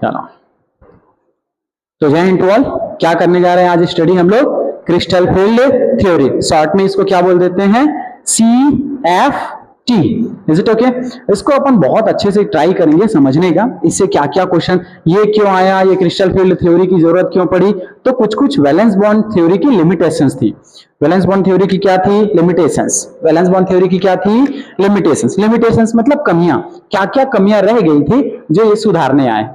चलो, तो जय हिंद टू ऑल। क्या करने जा रहे हैं आज स्टडी हम लोग? क्रिस्टल फील्ड थ्योरी, शॉर्ट में इसको क्या बोल देते हैं? CFT। Is it okay? इसको अपन बहुत अच्छे से ट्राई करेंगे समझने का, इससे क्या क्या क्वेश्चन, ये क्यों आया, ये क्रिस्टल फील्ड थ्योरी की जरूरत क्यों पड़ी, तो कुछ कुछ वैलेंस बॉन्ड थ्योरी की लिमिटेशंस थी। वैलेंस बॉन्ड थ्योरी की क्या थी? लिमिटेशंस। वैलेंस बॉन्ड थ्योरी की क्या थी? लिमिटेशंस। लिमिटेशंस मतलब कमियां, क्या क्या कमियां रह गई थी जो ये सुधारने आए,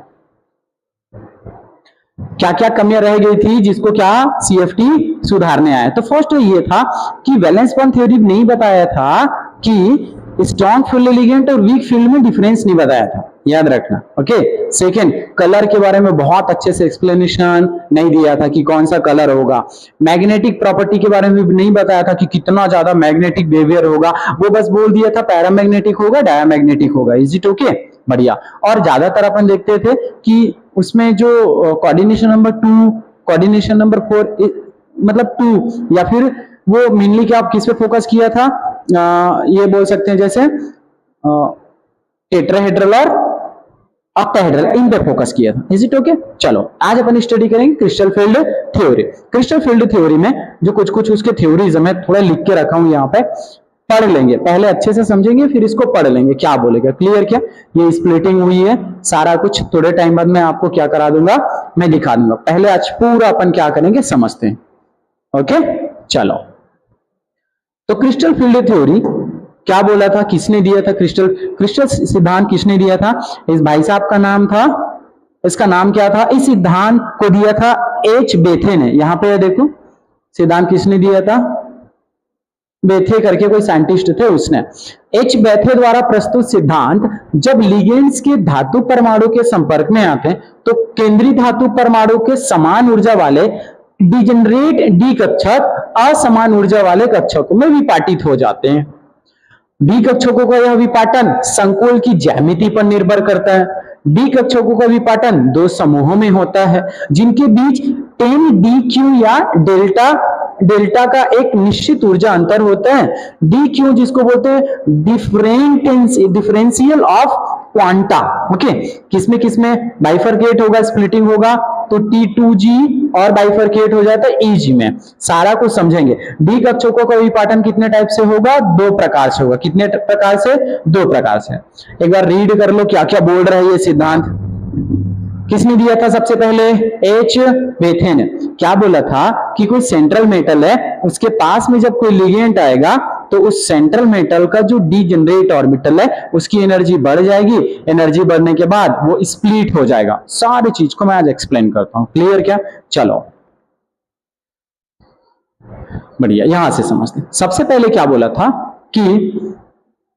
क्या क्या कमियां रह गई थी जिसको क्या CFT सुधारने आया। तो फर्स्ट ये था कि वैलेंस बॉन्ड थ्योरी नहीं बताया था कि स्ट्रॉन्ग फील्ड लिगेंड और वीक फील्ड में डिफरेंस नहीं बताया था, याद रखना। ओके। सेकेंड, कलर के बारे में बहुत अच्छे से एक्सप्लेनेशन नहीं दिया था कि कौन सा कलर होगा। मैग्नेटिक प्रॉपर्टी के बारे में भी नहीं बताया था कि कितना ज्यादा मैग्नेटिक बिहेवियर होगा, वो बस बोल दिया था पैरामैग्नेटिक होगा, डायमैग्नेटिक होगा। Is it okay? बढ़िया। और ज्यादातर अपन देखते थे कि उसमें जो कोऑर्डिनेशन नंबर 2, कोऑर्डिनेशन नंबर 4, मतलब 2, या फिर वो मेनली क्या, आप किस पे फोकस किया था? ये बोल सकते हैं जैसे टेट्राहेड्रल और ऑक्टाहेड्रल, इन पे फोकस किया था। Is it okay? चलो, आज अपन स्टडी करेंगे crystal field theory. Crystal field theory में जो कुछ कुछ उसके थ्योरीज मैं थोड़ा लिख के रखा हूं यहाँ पे, पढ़ लेंगे, पहले अच्छे से समझेंगे फिर इसको पढ़ लेंगे क्या बोलेगा। क्लियर? क्या ये स्प्लिटिंग हुई है, सारा कुछ थोड़े टाइम बाद मैं आपको क्या करा दूंगा, मैं दिखा दूंगा। पहले आज पूरा अपन क्या करेंगे समझते हैं। ओके, चलो। तो क्रिस्टल फील्ड थ्योरी क्या बोला था, किसने दिया था? क्रिस्टल सिद्धांत किसने दिया था? इस भाई साहब का नाम था, इसका नाम क्या था? इस सिद्धांत को दिया था H. बेथे ने। यहां पे देखो, सिद्धांत किसने दिया था? बेथे करके कोई साइंटिस्ट थे, उसने। H. बेथे द्वारा प्रस्तुत सिद्धांत, जब लिगेंड्स के धातु परमाणु के संपर्क में आते हैं तो केंद्रीय धातु परमाणु के समान ऊर्जा वाले डिजेनरेट डी कक्षक असमान ऊर्जा वाले कक्षकों में विपाटित हो जाते हैं। डी कक्षकों का यह विपाटन संकुल की ज्यामिति पर निर्भर करता है। डी कक्षकों का विपाटन दो समूहों में होता है जिनके बीच 10dq या डेल्टा का एक निश्चित ऊर्जा अंतर होता है। dq जिसको बोलते हैं डिफरेंशियल ऑफ क्वांटा। ओके, किसमें किसमें बाइफरकेट होगा, स्प्लिटिंग होगा, तो T2g और बाइफरकेट हो जाता है EG में। सारा कुछ समझेंगे। डी कक्षकों का विपाटन कितने टाइप से होगा? 2 प्रकार से होगा। कितने प्रकार से? 2 प्रकार से। एक बार रीड कर लो क्या क्या बोल रहा है ये सिद्धांत। किसने दिया था सबसे पहले? H. बेथे ने। क्या बोला था कि कोई सेंट्रल मेटल है, उसके पास में जब कोई लिगेंड आएगा तो उस सेंट्रल मेटल का जो डीजेनरेट ऑर्बिटल है उसकी एनर्जी बढ़ जाएगी। एनर्जी बढ़ने के बाद वो स्प्लिट हो जाएगा। सारी चीज को मैं आज एक्सप्लेन करता हूं। क्लियर? क्या? चलो, बढ़िया, यहां से समझते हैं। सबसे पहले क्या बोला था कि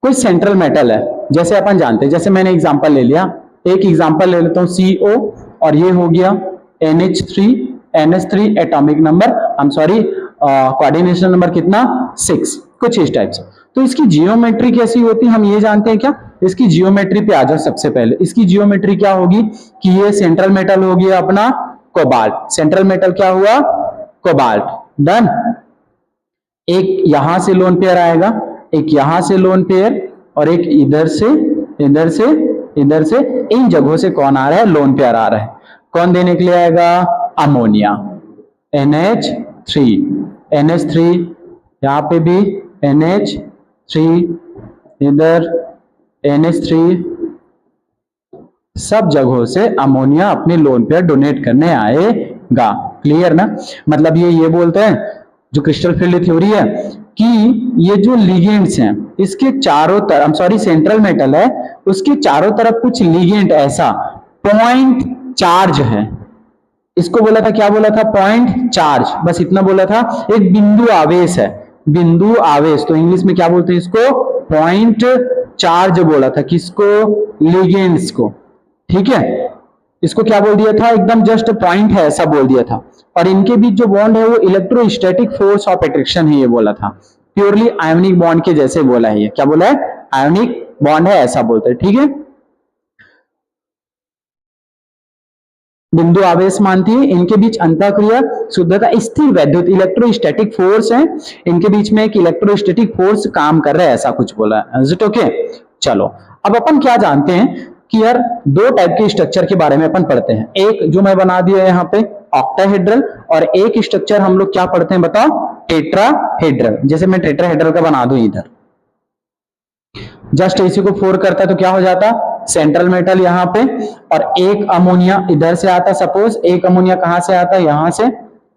कोई सेंट्रल मेटल है, जैसे अपन जानते हैं, जैसे मैंने एग्जांपल ले लिया, एक एग्जांपल ले लेता हूं CO, और ये हो गया NH3 atomic number, I am sorry, coordination number कितना? 6, कुछ इस टाइप से। तो इसकी जियोमेट्री कैसी होती है हम ये जानते हैं क्या? इसकी जियोमेट्री पे आ जाओ। सबसे पहले इसकी जियोमेट्री क्या होगी कि ये सेंट्रल मेटल हो गया अपना कोबाल्ट। सेंट्रल मेटल क्या हुआ? कोबाल्ट। डन। एक यहां से लोन पेयर आएगा, एक यहां से लोन पेयर, और एक इधर से, इधर से, इधर से। इन जगहों से कौन आ रहा है? लोन पेयर आ रहा है। कौन देने के लिए आएगा? अमोनिया। NH3 यहां पे भी NH3, इधर NH3, सब जगहों से अमोनिया अपने लोन पेयर डोनेट करने आएगा। क्लियर ना? मतलब ये बोलते हैं जो क्रिस्टल फील्ड थ्योरी है कि ये जो लिगेंड्स हैं इसके चारों तरफ, सॉरी सेंट्रल मेटल है उसके चारों तरफ कुछ लिगेंड ऐसा पॉइंट चार्ज है। इसको बोला था, क्या बोला था? Point charge. बस इतना बोला था। एक बिंदु आवेश है, बिंदु आवेश, तो इंग्लिश में क्या बोलते हैं इसको? पॉइंट चार्ज बोला था। किसको? लिगेंड्स को। ठीक है, इसको क्या बोल दिया था? एकदम जस्ट पॉइंट है ऐसा बोल दिया था। और इनके बीच जो बॉन्ड है वो इलेक्ट्रोस्टैटिक फोर्स ऑफ अट्रैक्शन है, ये बोला था। प्योरली आयोनिक बॉन्ड के जैसे बोला है। ये क्या बोला है? आयोनिक बॉन्ड है ऐसा बोलते हैं। ठीक है, बिंदु आवेश मानती है। इनके बीच अंतःक्रिया शुद्धता स्थिर वैद्युत इलेक्ट्रोस्टैटिक फोर्स है। इनके बीच में एक इलेक्ट्रोस्टैटिक फोर्स काम कर रहा है ऐसा कुछ बोला है। Is it okay? चलो, अब अपन क्या जानते हैं कि यार दो टाइप के स्ट्रक्चर के बारे में अपन पढ़ते हैं। एक जो मैं बना दिया यहाँ पे ऑक्टाहेड्रल, और एक स्ट्रक्चर हम लोग क्या पढ़ते हैं बताओ, टेट्राहेड्रल। जैसे मैं टेट्राहेड्रल का बना दूं इधर, जस्ट इसी को 4 करता है तो क्या हो जाता, सेंट्रल मेटल यहाँ पे, और एक अमोनिया इधर से आता, सपोज एक अमोनिया कहां से आता, यहां से,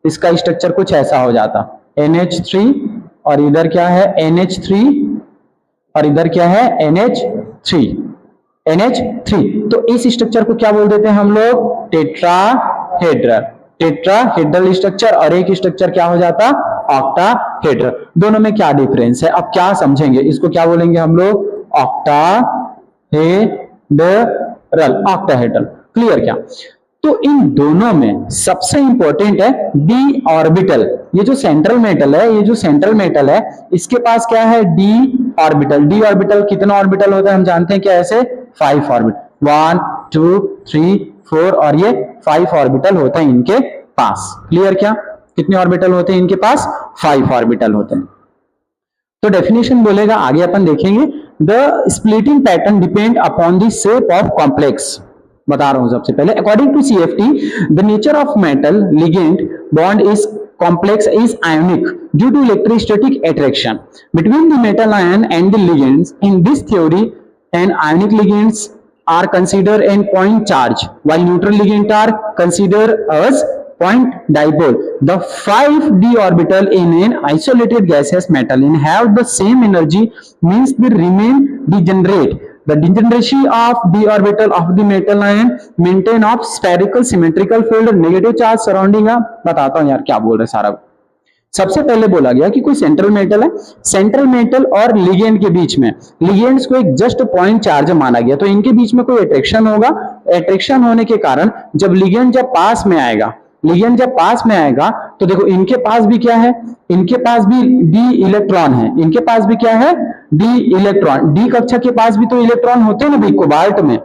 इसका स्ट्रक्चर कुछ ऐसा हो जाता NH3, और इधर क्या है NH3, और इधर क्या है NH3। तो इस स्ट्रक्चर को क्या बोल देते हैं हम लोग, टेट्राहेड्रल। टेट्राहेड्रल स्ट्रक्चर, और एक स्ट्रक्चर क्या हो जाता, ऑक्टाहेड्रल। दोनों में क्या डिफरेंस है, अब क्या समझेंगे, इसको क्या बोलेंगे हम लोग, ऑक्टाहेड्रल। क्लियर क्या। तो इन दोनों में सबसे इंपॉर्टेंट है डी ऑर्बिटल। ये जो सेंट्रल मेटल है, इसके पास क्या है, डी ऑर्बिटल। डी ऑर्बिटल कितना ऑर्बिटल होता है हम जानते हैं क्या, ऐसे 5 ऑर्बिटल, 1 2 3 4, और ये 5 ऑर्बिटल होते हैं इनके पास। क्लियर क्या, कितने ऑर्बिटल होते हैं इनके पास, 5 ऑर्बिटल होते हैं। तो डेफिनेशन बोलेगा, आगे अपन देखेंगे, the splitting pattern depend upon the shape of complex. बता रहा हूं सबसे पहले, according to CFT the nature of metal ligand bond is complex is ionic due to electrostatic attraction between the metal ion and the ligands. In this theory, an ionic ligands are considered a point charge, while neutral ligands are considered as point dipole. The 5d orbital in an isolated gaseous metal and have the same energy means they remain degenerate. The degeneracy of d orbital of the metal ion maintain of spherical symmetrical field, negative charge surrounding a, बताता हूं यार क्या बोल रहे सारा। सबसे पहले बोला गया कि कोई सेंट्रल मेटल है, सेंट्रल मेटल और लिगेंड के बीच में, लिगेंड्स को एक जस्ट पॉइंट चार्ज माना गया, तो इनके बीच में कोई अट्रैक्शन होगा। अट्रैक्शन होने के कारण जब लिगेंड पास में आएगा, तो देखो इनके पास भी क्या है, इनके पास भी डी इलेक्ट्रॉन है, इनके पास भी क्या है, डी इलेक्ट्रॉन। डी कक्षा के पास भी तो इलेक्ट्रॉन होते हैं ना भाई कोबाल्ट में,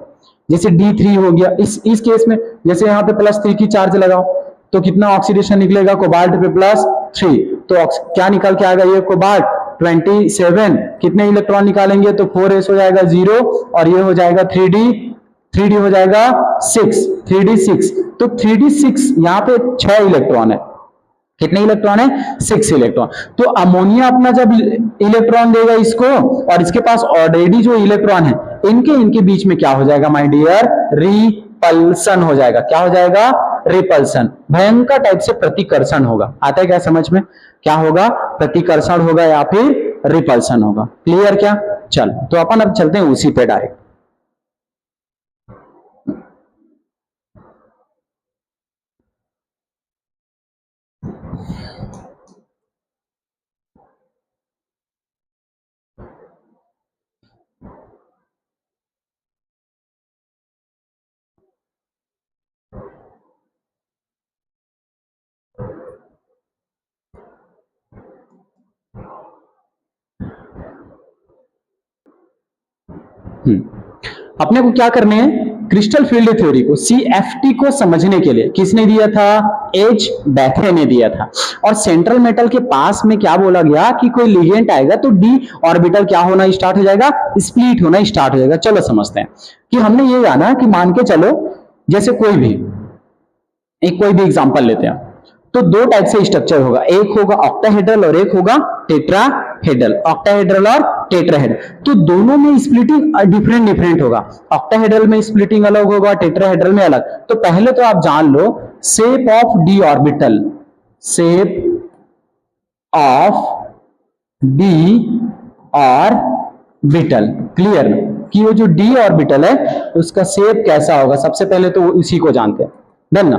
जैसे D3 हो गया। इस केस में जैसे यहाँ पे +3 की चार्ज लगाओ तो कितना ऑक्सीडेशन निकलेगा, कोबाल्ट पे +3, तो क्या निकल के आएगा, ये कोबाल्ट 27, कितने इलेक्ट्रॉन निकालेंगे तो 4s हो जाएगा 0, और ये हो जाएगा 3d हो जाएगा 6, 3d6। तो 3d6 यहाँ पे 6 इलेक्ट्रॉन है, कितने इलेक्ट्रॉन है, 6 इलेक्ट्रॉन। तो अमोनिया अपना जब इलेक्ट्रॉन देगा इसको, और इसके पास ऑलरेडी जो इलेक्ट्रॉन है, इनके बीच में क्या हो जाएगा माय डियर, रिपल्सन हो जाएगा। क्या हो जाएगा, रिपल्सन। भयंकर टाइप से प्रतिकर्षण होगा। आता है क्या समझ में, क्या होगा, प्रतिकर्षण होगा या फिर रिपल्सन होगा। क्लियर क्या। चल तो अपन अब चलते हैं उसी पे डायरेक्ट। अपने को क्या करने हैं, क्रिस्टल फील्ड थ्योरी को, CFT को समझने के लिए किसने दिया था, एच बैथे ने दिया था। और सेंट्रल मेटल के पास में क्या बोला गया कि कोई लिगेंड आएगा तो डी ऑर्बिटल क्या होना स्टार्ट हो जाएगा, स्प्लिट होना स्टार्ट हो जाएगा। चलो समझते हैं कि हमने ये जाना कि मान के चलो जैसे कोई भी एग्जांपल लेते हैं, तो दो टाइप से स्ट्रक्चर होगा, एक होगा ऑक्टाहेड्रल और एक होगा टेट्राहेड्रल। ऑक्टाहेड्रल और टेट्राहेड्रल, तो दोनों में स्प्लिटिंग डिफरेंट होगा। ऑक्टाहेड्रल में स्प्लिटिंग अलग होगा, टेट्राहेड्रल में अलग। तो पहले तो आप जान लो shape of d orbital, shape of d orbital. Clear कि वो जो डी ऑर्बिटल है उसका शेप कैसा होगा, सबसे पहले तो उसी को जानते हैं, डन ना।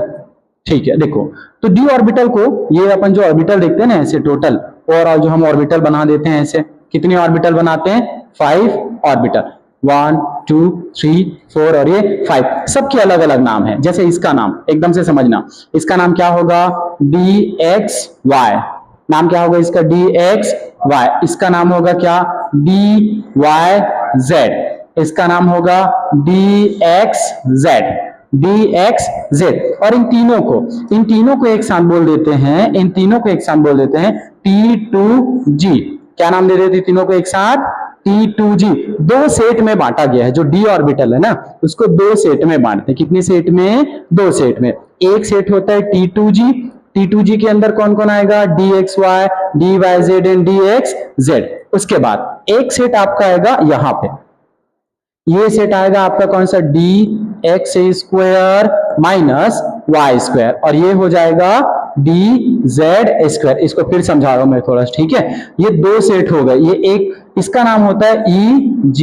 ठीक है, देखो तो डी ऑर्बिटल को, ये अपन जो ऑर्बिटल देखते हैं ना ऐसे टोटल, और जो हम ऑर्बिटल बना देते हैं ऐसे, कितने ऑर्बिटल बनाते हैं, 5 ऑर्बिटल, 1 2 3 4 और ये 5, सबके अलग अलग नाम है। जैसे इसका नाम एकदम से समझना, इसका नाम क्या होगा, DXY, नाम क्या होगा इसका, DXY। इसका नाम होगा क्या, DYZ, इसका नाम होगा DXZ। और इन तीनों को एक साथ बोल देते हैं, T2G। क्या नाम दे देते तीनों को एक साथ, T2G, दो सेट में बांटा गया है। जो d ऑर्बिटल है ना उसको दो सेट में बांटते हैं। कितने सेट में? दो सेट में। एक सेट होता है T2G, T2G के अंदर कौन कौन आएगा? dxy, dyz and dxz। उसके बाद एक सेट आपका आएगा यहाँ पे, ये सेट आएगा आपका कौन सा? dx square minus Y square, और ये हो जाएगा dz स्क्वायर। इसको फिर समझा रहा हूं मैं थोड़ा, ठीक है। ये दो सेट हो गए। ये एक, इसका नाम होता है EG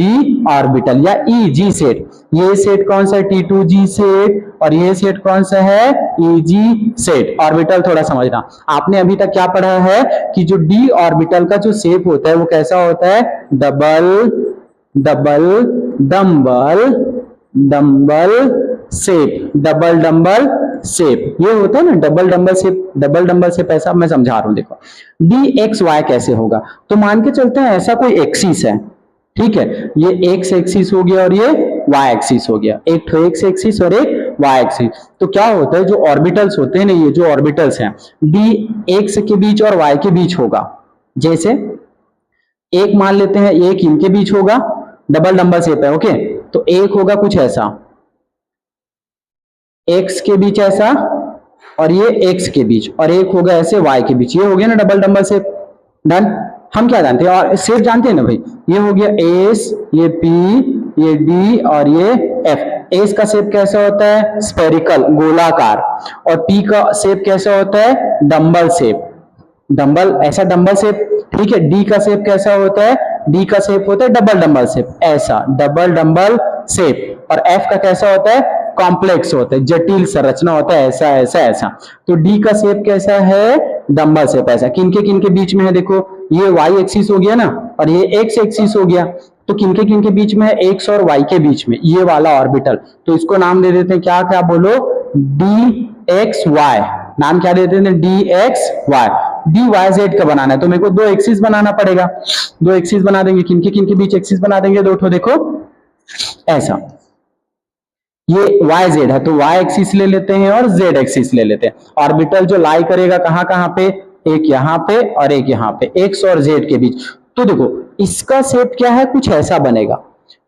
ऑर्बिटल या EG सेट। ये सेट कौन सा है? T2G सेट, और ये सेट कौन सा है? EG set. ऑर्बिटल थोड़ा समझना, आपने अभी तक क्या पढ़ा है कि जो d ऑर्बिटल का जो शेप होता है वो कैसा होता है? Double double dumbbell dumbbell shape, double dumbbell shape, ये होता है ना double dumbbell shape. Double dumbbell shape ऐसा मैं समझा रहा हूं, देखो dxy कैसे होगा। तो मान के चलते हैं ऐसा कोई एक्सिस है, ठीक है। ये x एक्सिस हो गया और ये y एक्सिस हो गया, एक तो x एक्सिस और एक y एक्सिस। तो क्या होता है, जो ऑर्बिटल्स होते हैं ना, ये जो ऑर्बिटल्स हैं d x के बीच और y के बीच होगा। जैसे एक मान लेते हैं, एक इनके बीच होगा, डबल डंबल शेप है, ओके। तो एक होगा कुछ ऐसा, x के बीच ऐसा, और ये x के बीच, और एक होगा ऐसे y के बीच। ये हो गया ना डबल डंबल शेप। डन। हम क्या जानते हैं, और शेप जानते हैं ना भाई, ये हो गया S, ये P, ये D और ये F। S का शेप कैसा होता है? स्फेरिकल, गोलाकार। और P का शेप कैसा होता है? डंबल शेप, डंबल, ऐसा डंबल शेप, ठीक है। D का शेप कैसा होता है? D का शेप होता है डबल डंबल शेप, ऐसा डबल डंबल शेप। और F का कैसा होता है? कॉम्प्लेक्स होता है, जटिल संरचना होता है, ऐसा ऐसा ऐसा। तो D का शेप कैसा है? डंबल शेप, ऐसा। किनके बीच में है? देखो ये y एक्सिस हो गया ना, और ये x एक्सिस हो गया। तो किनके बीच में है? x और y के बीच में, ये वाला ऑर्बिटल। तो इसको नाम दे देते हैं, क्या क्या बोलो? dxy। नाम क्या दे देते हैं? dxy। dyz का बनाना है तो मेरे को दो एक्सिस बनाना पड़ेगा। दो एक्सिस बना देंगे, किनके बीच एक्सिस बना देंगे? दो ठो, देखो ऐसा। ये yz है तो y एक्सिस ले लेते हैं और z एक्सिस ले लेते हैं। ऑर्बिटल जो लाई करेगा कहां कहां पे? एक यहाँ पे और एक यहाँ पे, x और z के बीच। तो देखो इसका शेप क्या है? कुछ ऐसा बनेगा।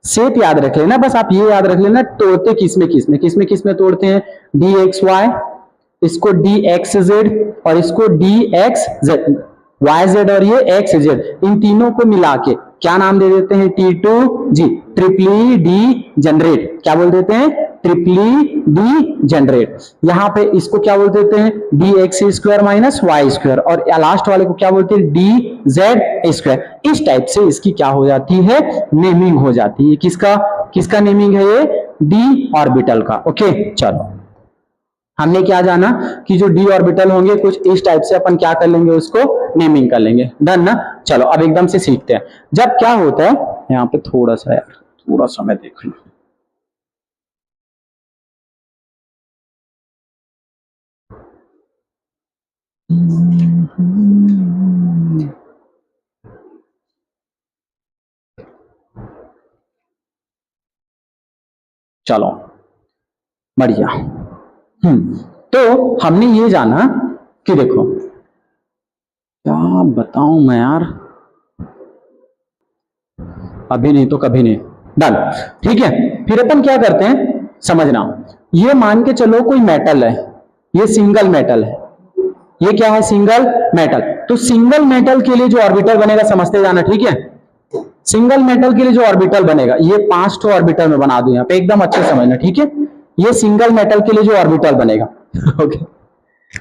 शेप याद रख लेना, बस आप ये याद रख लेना, तोड़ते किसमें तोड़ते हैं? dxy, इसको dxz और इसको dxz, yz और ये xz, इन तीनों को मिला के क्या नाम दे देते हैं? T2G, ट्रिपली D generate. क्या बोल देते हैं? Triply degenerate. यहाँ पे इसको क्या बोल देते हैं? dx square minus Y square, और लास्ट वाले को क्या बोलते हैं? dz square. इस टाइप से इसकी क्या हो जाती है? नेमिंग हो जाती है। किसका नेमिंग है? ये d ऑर्बिटल का, ओके। चलो हमने क्या जाना कि जो d ऑर्बिटल होंगे कुछ इस टाइप से, अपन क्या कर लेंगे? उसको नेमिंग कर लेंगे। डन ना। चलो अब एकदम से सीखते हैं। जब क्या होता है, यहाँ पे थोड़ा सा यार, थोड़ा सा मैं देख लूं। चलो बढ़िया। तो हमने ये जाना कि देखो, क्या बताऊं मैं यार, अभी नहीं तो कभी नहीं। डन, ठीक है। फिर अपन क्या करते हैं समझना। ये मान के चलो कोई मेटल है, ये सिंगल मेटल है। ये क्या है? Single metal. तो सिंगल मेटल के लिए जो ऑर्बिटल बनेगा समझते जाना, ठीक है। सिंगल मेटल के लिए जो ऑर्बिटल बनेगा, ये 5 ठो ऑर्बिटल में बना दूं यहाँ पे, एकदम अच्छे समझना, ठीक है। ये सिंगल मेटल के लिए जो ऑर्बिटल बनेगा, ओके।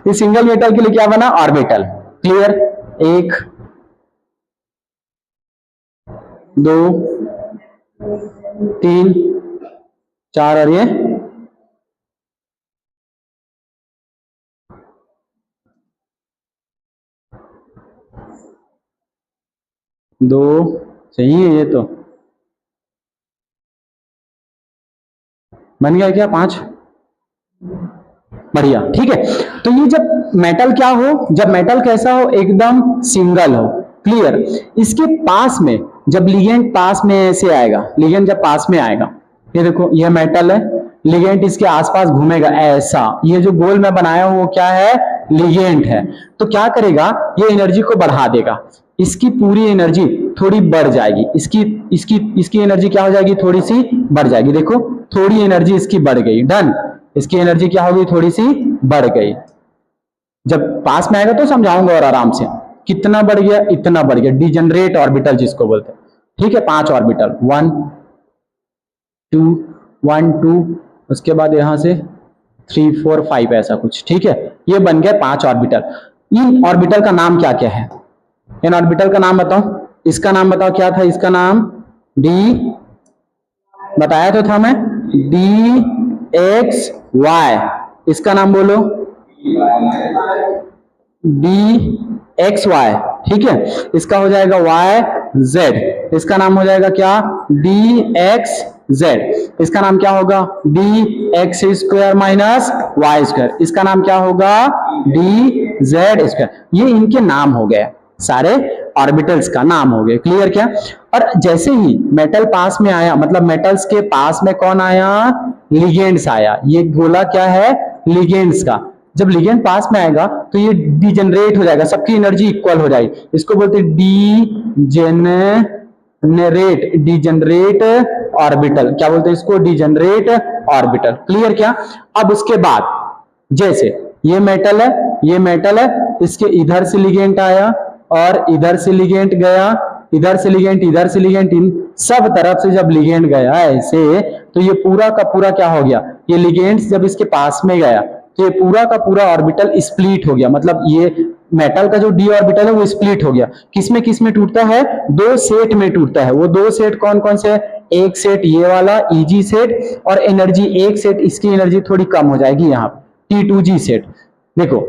ये सिंगल मेटल के लिए क्या बना? ऑर्बिटल। क्लियर? 1 2 3 4 और ये 2। सही है, ये तो बन गया क्या? 5। बढ़िया, ठीक है। तो ये जब मेटल क्या हो, जब मेटल कैसा हो? एकदम सिंगल हो। क्लियर? इसके पास में जब लिगेंड पास में ऐसे आएगा, लिगेंड जब पास में आएगा, ये देखो ये मेटल है, लिगेंड इसके आसपास घूमेगा ऐसा। ये जो गोल में बनाया हूं वो क्या है? लिगेंड है। तो क्या करेगा? ये एनर्जी को बढ़ा देगा, इसकी पूरी एनर्जी थोड़ी बढ़ जाएगी, इसकी एनर्जी क्या हो जाएगी, थोड़ी सी बढ़ जाएगी। देखो थोड़ी एनर्जी इसकी बढ़ गई, डन, इसकी एनर्जी क्या होगी, थोड़ी सी बढ़ गई। जब पास में आएगा तो समझाऊंगा और आराम से। कितना बढ़ गया, इतना बढ़ गया, डिजेनरेट ऑर्बिटल जिसको बोलते हैं। ठीक है, 5 ऑर्बिटल, 1 2 1 2, उसके बाद यहां से 3 4 5 ऐसा कुछ। ठीक है, ये बन गया 5 ऑर्बिटल। इन ऑर्बिटल का नाम क्या क्या है, इन ऑर्बिटल का नाम बताओ। इसका नाम बताओ क्या था, इसका नाम डी, बताया तो था मैं, डी एक्स वाई। इसका नाम बोलो डी एक्स वाई। ठीक है, इसका हो जाएगा वाई जेड। इसका नाम हो जाएगा क्या, डी एक्स जेड। इसका नाम क्या होगा, D X square minus Y square. इसका नाम क्या होगा, डी जेड स्क्वायर। ये इनके नाम हो गए, सारे ऑर्बिटल्स का नाम हो गए। क्लियर क्या। और जैसे ही मेटल पास में आया, मतलब मेटल्स के पास में कौन आया, लिगेंड्स आया। ये गोला क्या है, लिगेंड्स का। जब लिगेंड पास में आएगा तो ये डिजेनरेट हो जाएगा, सबकी एनर्जी इक्वल हो जाएगी। इसको बोलते हैं डिजेनरेट ऑर्बिटल। क्या बोलते हैं इसको, डिजेनरेट ऑर्बिटल। क्लियर क्या। अब उसके बाद जैसे ये मेटल है, ये मेटल है, इसके इधर से लिगेंड आया और इधर से लिगेंड गया, इधर से लिगेंड, इधर से लिगेंड, इन सब तरफ से जब लिगेंड गया ऐसे, तो ये पूरा का पूरा क्या हो गया, ये लिगेंड्स जब इसके पास में गया तो ये पूरा का पूरा ऑर्बिटल स्प्लिट हो गया। मतलब ये मेटल का जो डी ऑर्बिटल है वो स्प्लिट हो गया। किसमें टूटता है, 2 सेट में टूटता है। वो 2 सेट कौन कौन से, एक सेट ये वाला Eg सेट, और एनर्जी एक सेट, इसकी एनर्जी थोड़ी कम हो जाएगी यहाँ T2G सेट। देखो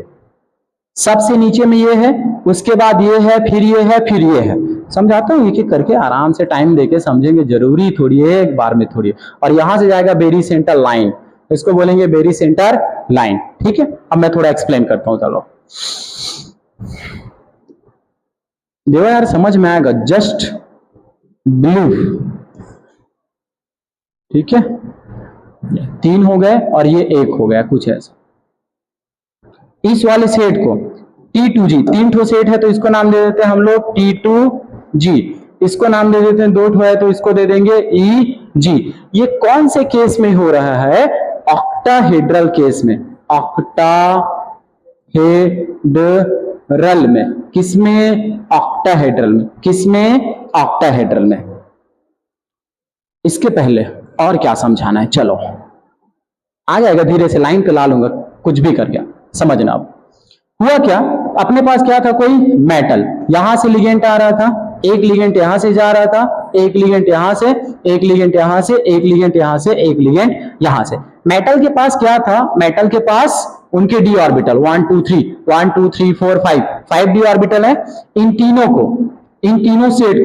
सबसे नीचे में ये है, उसके बाद ये है, फिर ये है, फिर ये है। समझाता हूँ एक एक करके, आराम से टाइम देके समझेंगे, जरूरी थोड़ी है एक बार में थोड़ी। और यहां से जाएगा बेरी सेंटर लाइन, इसको बोलेंगे बेरी सेंटर लाइन। ठीक है, अब मैं थोड़ा एक्सप्लेन करता हूं। चलो देखो यार, समझ में आएगा, जस्ट बिलीव। ठीक है, 3 हो गए और ये 1 हो गया, कुछ ऐसा। इस वाले सेट को T2G, 3 ठो सेट है तो इसको नाम दे देते हैं हम लोग T2G। इसको नाम दे देते हैं, 2 ठो है तो इसको दे देंगे EG। ये कौन से केस में हो रहा है, ऑक्टाहेड्रल केस में, ऑक्टाहेड्रल में। किसमें, ऑक्टाहेड्रल में। किसमें, ऑक्टाहेड्रल में। इसके पहले और क्या समझाना है, चलो आ जाएगा धीरे से, लाइन पे ला लूंगा, कुछ भी कर गया समझना। अब हुआ क्या, अपने पास क्या था, कोई मेटल, यहां से लिगेंड आ रहा था, एक लिगेंड यहां से जा रहा था, एक लिगेंड यहां से, एक लिगेंड यहां से, एक लिगेंड यहां से, एक लिगेंड यहां से। मेटल के पास क्या था, मेटल के पास उनके डी ऑर्बिटल 1 2 3 1 2 3 4 5 डी ऑर्बिटल है। इन तीनों सेट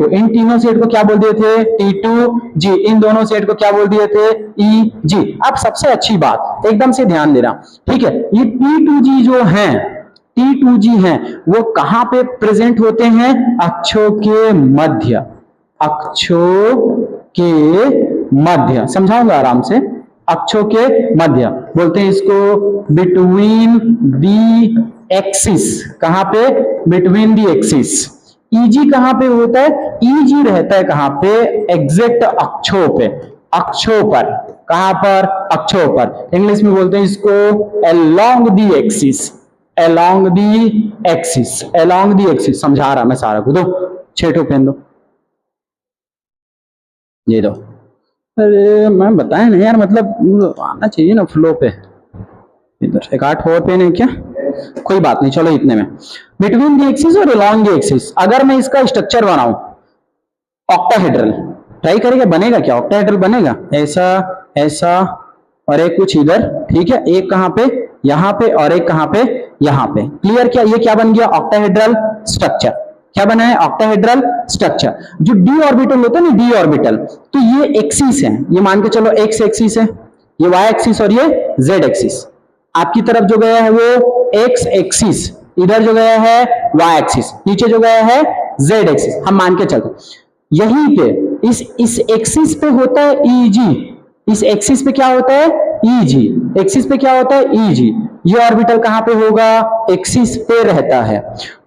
को क्या बोल दिए थे, T2G। इन दोनों सेट को क्या बोल दिए थे, EG। अब सबसे अच्छी बात, एकदम से ध्यान देना। ठीक है, ये T2G जो है, T2G हैं, वो कहां पे प्रेजेंट होते हैं, अक्षों के मध्य। अक्षों के मध्य, समझाऊंगा आराम से। अक्षों के मध्य बोलते हैं इसको, बिटवीन दी एक्सिस। कहां पे, बिटवीन दी एक्सिस। EG कहां पे होता है, EG रहता है कहां पे, एग्जैक्ट अक्षों पे, अक्षों पर। कहां पर, अक्षों पर। इंग्लिश में बोलते हैं इसको along the axis, along the axis, along the axis. समझा रहा मैं सारा को, दो 6 ठो पेन दो, ये दो। अरे मैं बताया नहीं यार, मतलब आना चाहिए ना फ्लो पे। इधर एक 8 और पेन है क्या, कोई बात नहीं, चलो इतने में। बिटवीन दी एक्सिस और अलोंग दी एक्सिस। अगर मैं इसका स्ट्रक्चर बनाऊं ऑक्टाहेड्रल, ट्राई करेगा, बनेगा क्या, ऑक्टाहेड्रल बनेगा, ऐसा ऐसा और एक कुछ इधर। ठीक है, एक कहां पे, यहां पे, और एक कहां पे, यहां पे। क्लियर क्या, ये क्या बन गया, ऑक्टाहेड्रल स्ट्रक्चर। क्या बना है, ऑक्टाहेड्रल स्ट्रक्चर। जो डी ऑर्बिटल होता है ना, डी ऑर्बिटल, तो ये एक्सिस है, ये मान के चलो एक्स एक्सिस है, ये वाई एक्सिस और ये जेड एक्सिस। आपकी तरफ जो गया है वो एक्स एक्सिस, इधर जो गया है वाई एक्सिस, नीचे जो गया है जेड एक्सिस। हम मान के चलते यहीं पे इस एक्सिस पे होता है EG। इस एक्सिस पे क्या होता है, EG। एक्सिस पे क्या होता है, EG। ये ऑर्बिटल कहां पे होगा, एक्सिस पे रहता है।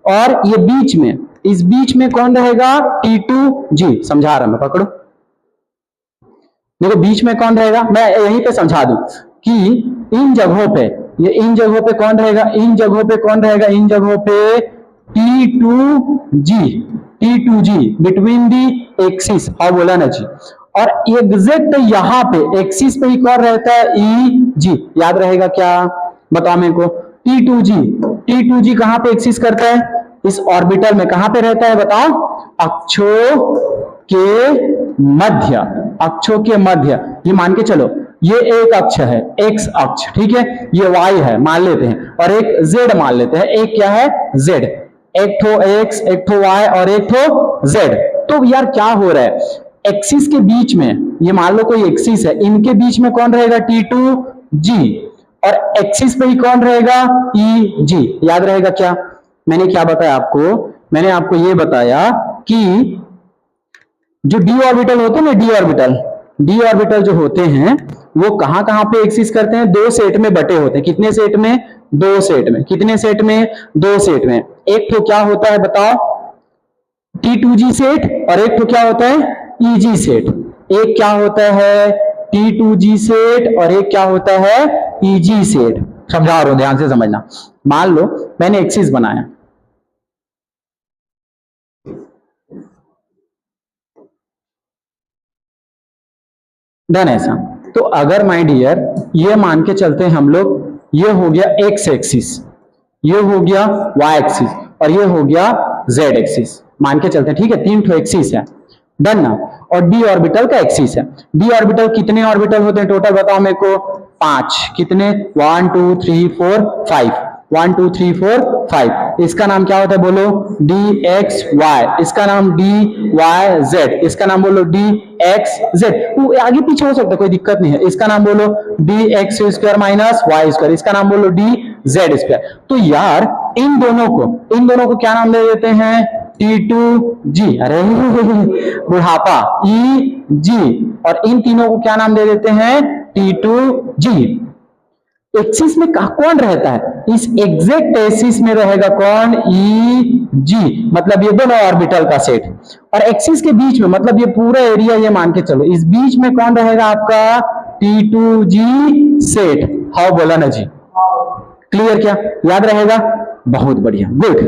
और ये बीच में इस बीच में कौन रहेगा, T2G। समझा रहा मैं, पकड़ो, देखो बीच में कौन रहेगा, मैं यहीं पे समझा दूं कि इन जगहों पे, ये इन जगहों पे कौन रहेगा, इन जगहों पे कौन रहेगा, इन जगहों पे T2G, T2G between the axis, और बोला ना जी, और एग्जैक्ट यहाँ पे एक्सिस पे ही कौन रहता है, EG। याद रहेगा क्या, बताओ मेरे को। T2G, T2G कहां पे एक्सिस करता है, इस ऑर्बिटल में कहां पे रहता है बताओ, अक्षों के मध्य, अक्षों के मध्य। ये मान के चलो, ये एक अक्ष है, एक्स अक्ष, ठीक है, ये वाई है मान लेते हैं, और एक जेड मान लेते हैं। एक क्या है, जेड, एक ठो एक्स, एक ठो वाई और एक ठो जेड। तो यार क्या हो रहा है, एक्सिस के बीच में, ये मान लो कोई एक्सिस है, इनके बीच में कौन रहेगा, T2G, और एक्सिस पे ही कौन रहेगा, EG। याद रहेगा क्या, मैंने क्या बताया आपको, मैंने आपको ये बताया कि जो डी ऑर्बिटल होते हैं ना, डी ऑर्बिटल जो होते हैं वो कहां कहां पे एक्सिस करते हैं, दो सेट में बटे होते हैं। कितने सेट में, दो सेट में। कितने सेट में, दो सेट में। एक तो क्या होता है बताओ, T2G सेट, और एक तो क्या होता है, EG सेट। एक क्या होता है, T2G सेट, और एक क्या होता है, EG सेट। समझा रहा हूं, ध्यान से समझना। मान लो मैंने एक्सिस बनाया, डन ऐसा, तो अगर माय डियर ये मान के चलते हैं हम लोग, ये हो गया एक्स एक्सिस, ये हो गया वाई एक्सिस, और ये हो गया जेड एक्सिस, मान के चलते हैं, ठीक है, तीन ठो एक्सिस है, डन ना। और डी ऑर्बिटल का एक्सिस है। डी ऑर्बिटल कितने ऑर्बिटल होते हैं टोटल बताओ मेरे को, 5। कितने, 1 2 3 4 5, 1 2 3 4 5। इसका नाम क्या होता है बोलो, DXY। इसका नाम DYZ। इसका नाम बोलो DXZ। वो आगे पीछे हो सकता है, कोई दिक्कत नहीं है। इसका नाम बोलो DX square minus Y square. इसका नाम बोलो DZ स्क्वायर। तो यार इन दोनों को क्या नाम दे देते हैं, T2G। अरे बुढ़ापा, EG। और इन तीनों को क्या नाम दे देते हैं, T2G। एक्सिस में कौन रहता है, इस एग्जैक्ट एक्सिस में रहेगा कौन, EG, मतलब ये दोनों ऑर्बिटल का सेट। और एक्सिस के बीच में, मतलब ये पूरा एरिया ये मान के चलो, इस बीच में कौन रहेगा आपका, T2G सेट। हाउ बोला ना जी, क्लियर क्या, याद रहेगा, बहुत बढ़िया, गुड।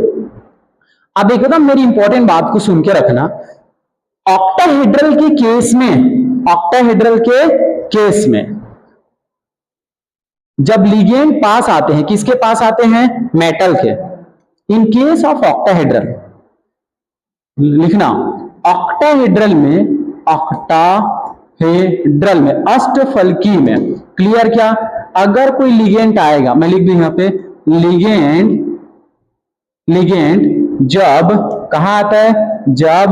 अब देखो ना, मेरी इंपॉर्टेंट बात को सुन के रखना। ऑक्टाहेड्रल के केस में, ऑक्टाहेड्रल के केस में जब लिगेंड पास आते हैं, किसके पास आते हैं, मेटल के। इन केस ऑफ ऑक्टाहेड्रल लिखना, ऑक्टाहेड्रल में, ऑक्टाहेड्रल में, अष्टफलकी में, क्लियर क्या, अगर कोई लिगेंड आएगा, मैं लिख दूं यहां पे, लिगेंड जब कहां आता है, जब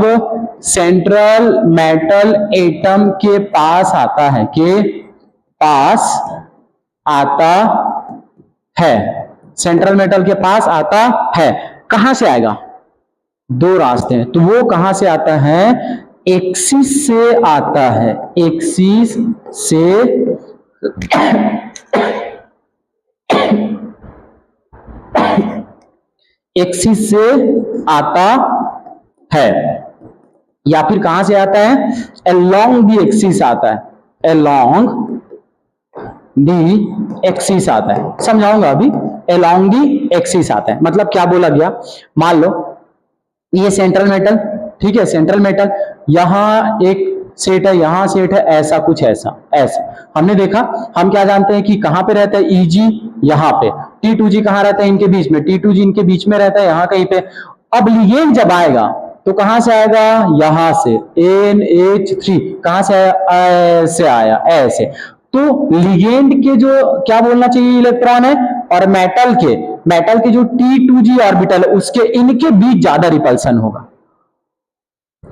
सेंट्रल मेटल एटम के पास आता है, के पास आता है, सेंट्रल मेटल के पास आता है। कहां से आएगा, दो रास्ते हैं, तो वो कहां से आता है, एक्सिस से आता है, एक्सिस से एक्सिस से आता है, या फिर कहां से आता है, अलोंग दी एक्सिस आता है, अलोंग दी एक्सिस आता है। समझाऊंगा अभी, अलोंग दी एक्सिस आता है, मतलब क्या बोला गया, मान लो ये सेंट्रल मेटल, ठीक है, सेंट्रल मेटल, यहां एक सेट है, यहां सेट है, ऐसा कुछ, ऐसा ऐसा हमने देखा। हम क्या जानते हैं कि कहां पे रहता है, EG यहां पे, T2G कहां रहता है, इनके बीच में, T2G इनके बीच में रहता है, यहां कहीं पे। अब लिगेंड जब आएगा तो कहां से आएगा, यहां से, NH3, कहां से आया, ऐसे आया, ऐसे। तो लिगेंड के जो क्या बोलना चाहिए, इलेक्ट्रॉन है, और मेटल के जो T2G ऑर्बिटल है, उसके इनके बीच ज्यादा रिपल्सन होगा।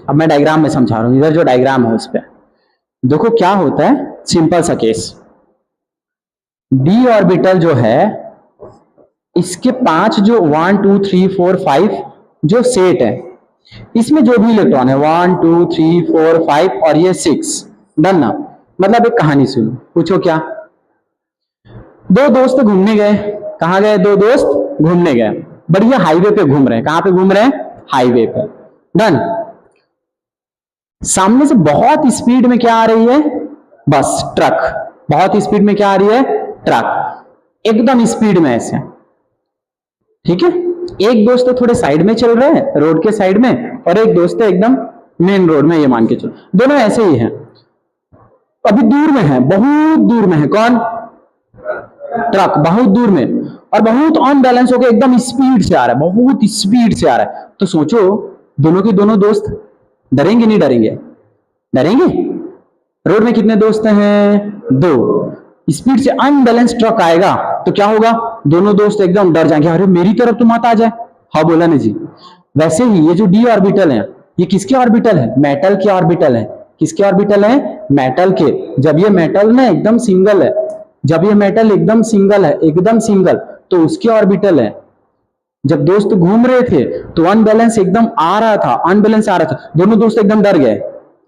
अब मैं डायग्राम में समझा रहा हूं, इधर जो डायग्राम है उस पर देखो क्या होता है, सिंपल सा केस। डी ऑर्बिटल जो है, इसके 5 जो 1 2 3 4 5 जो सेट है, इसमें जो भी इलेक्ट्रॉन है 1 2 3 4 5 और ये 6, डन ना। मतलब एक कहानी सुनो, पूछो क्या, दो दोस्त घूमने गए, कहां गए, दो दोस्त घूमने गए, बढ़िया हाईवे पे घूम रहे हैं, कहां पे घूम रहे हैं, हाईवे पे। डन। सामने से बहुत स्पीड में क्या आ रही है? बस, ट्रक। बहुत स्पीड में क्या आ रही है? ट्रक, एकदम स्पीड में ऐसे। ठीक है, एक दोस्त तो थोड़े साइड में चल रहा है, रोड के साइड में, और एक दोस्त है एकदम मेन रोड में, ये मान के चलो दोनों ऐसे ही हैं। अभी दूर में है, बहुत दूर में है, कौन? ट्रक, बहुत दूर में, और बहुत अनबैलेंस होकर एकदम स्पीड से आ रहा है, बहुत स्पीड से आ रहा है। तो सोचो, दोनों के दोनों दोस्त डरेंगे नहीं डरेंगे? डरेंगे। रोड में कितने दोस्त हैं? 2। स्पीड से अनबैलेंस ट्रक आएगा तो क्या होगा? दोनों दोस्त एकदम डर जाएंगे, अरे मेरी तरफ तो मत आ जाए। हाँ बोला ना जी। वैसे ही ये जो डी ऑर्बिटल है, ये किसके ऑर्बिटल है? मेटल के ऑर्बिटल है। किसके ऑर्बिटल है? मेटल के। जब ये मेटल ना एकदम सिंगल है, जब ये मेटल एकदम सिंगल है, एकदम सिंगल, तो उसके ऑर्बिटल है। जब दोस्त घूम रहे थे तो अनबैलेंस एकदम आ रहा था, अनबैलेंस आ रहा था, दोनों दोस्त एकदम डर गए,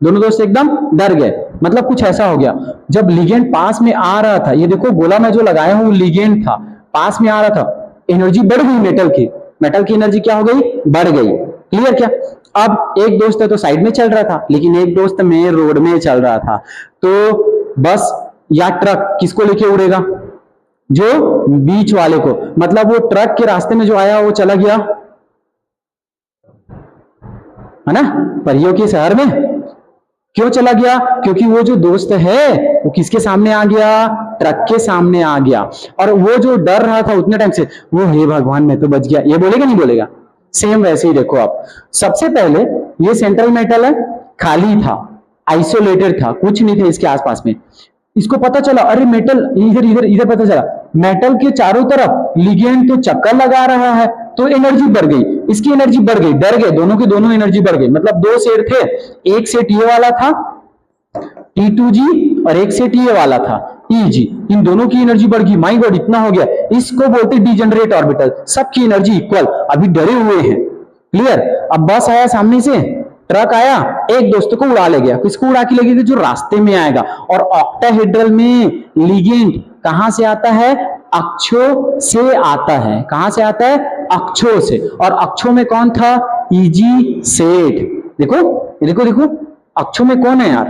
दोनों दोस्त एकदम डर गए। मतलब कुछ ऐसा हो गया, जब लिगेंड पास में आ रहा था, ये देखो गोला मैं जो लगाया हूं लिगेंड था, पास में आ रहा था, एनर्जी बढ़ गई मेटल की, मेटल की एनर्जी क्या हो गई? बढ़ गई। क्लियर क्या? अब एक दोस्त है तो साइड में चल रहा था, लेकिन एक दोस्त मेन रोड में चल रहा था, तो बस या ट्रक किसको लेके उड़ेगा? जो बीच वाले को। मतलब वो ट्रक के रास्ते में जो आया वो चला गया, है ना, परियों के शहर में। क्यों चला गया? क्योंकि वो जो दोस्त है वो किसके सामने आ गया? ट्रक के सामने आ गया। और वो जो डर रहा था उतने टाइम से, वो हे भगवान मैं तो बच गया, ये बोलेगा नहीं बोलेगा? सेम वैसे ही देखो आप, सबसे पहले ये सेंट्रल मेटल है, खाली था, आइसोलेटेड था, कुछ नहीं था इसके आसपास में। इसको पता चला अरे मेटल इधर इधर इधर, पता चला मेटल के चारों तरफ लिगेंड तो चक्कर लगा रहा है, तो एनर्जी बढ़ गई, इसकी एनर्जी बढ़ गई, डर गए दोनों की दोनों एनर्जी बढ़ गई। मतलब 2 सेट थे, एक सेट ये वाला था T2G और एक सेट ये वाला था EG, इन दोनों की एनर्जी बढ़ गई। माय गॉड, इतना हो गया, इसको बोलते डिजेनरेट ऑर्बिटल, सबकी एनर्जी इक्वल, अभी डरे हुए हैं। क्लियर? अब बस आया सामने से, ट्रक आया, एक दोस्त को उड़ा ले गया। किसको उड़ा के ले गया? जो रास्ते में आएगा। और ऑक्टाहेड्रल में लिगेंड कहां से आता है? अक्षों से आता है। कहां से आता है? अक्षों से। और अक्षों में कौन था? EG set. देखो देखो देखो, अक्षों में कौन है यार?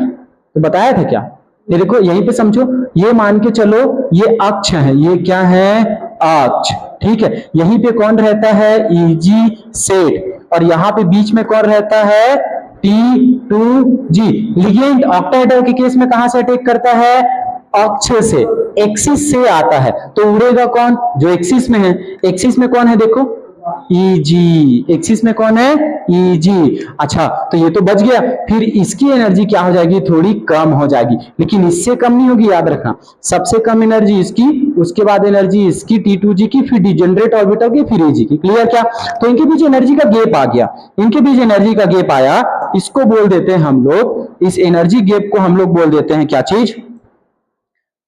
तो बताया था क्या? ये देखो यहीं पे समझो, ये मान के चलो ये अक्ष है, ये क्या है? अक्ष। ठीक है, यहीं पे कौन रहता है? EG set. और यहां पे बीच में कौन रहता है? T2G। लिगेंड ऑक्टाहेड्रल के केस में कहां से अटैक करता है? अक्ष से, एक्सिस से आता है। तो उड़ेगा कौन? जो एक्सिस में है। एक्सिस में कौन है? देखो EG, एक्सिस में कौन है? EG। अच्छा, तो ये तो बच गया। फिर इसकी एनर्जी क्या हो जाएगी? थोड़ी कम हो जाएगी, लेकिन इससे कम नहीं होगी, याद रखना। सबसे कम एनर्जी इसकी, उसके बाद एनर्जी इसकी T2G की, फिर डिजेनरेट ऑर्बिटल की, फिर EG की। क्लियर क्या? तो इनके बीच एनर्जी का गैप आ गया, इनके बीच एनर्जी का गैप आया, इसको बोल देते हैं हम लोग, इस एनर्जी गैप को हम लोग बोल देते हैं क्या चीज?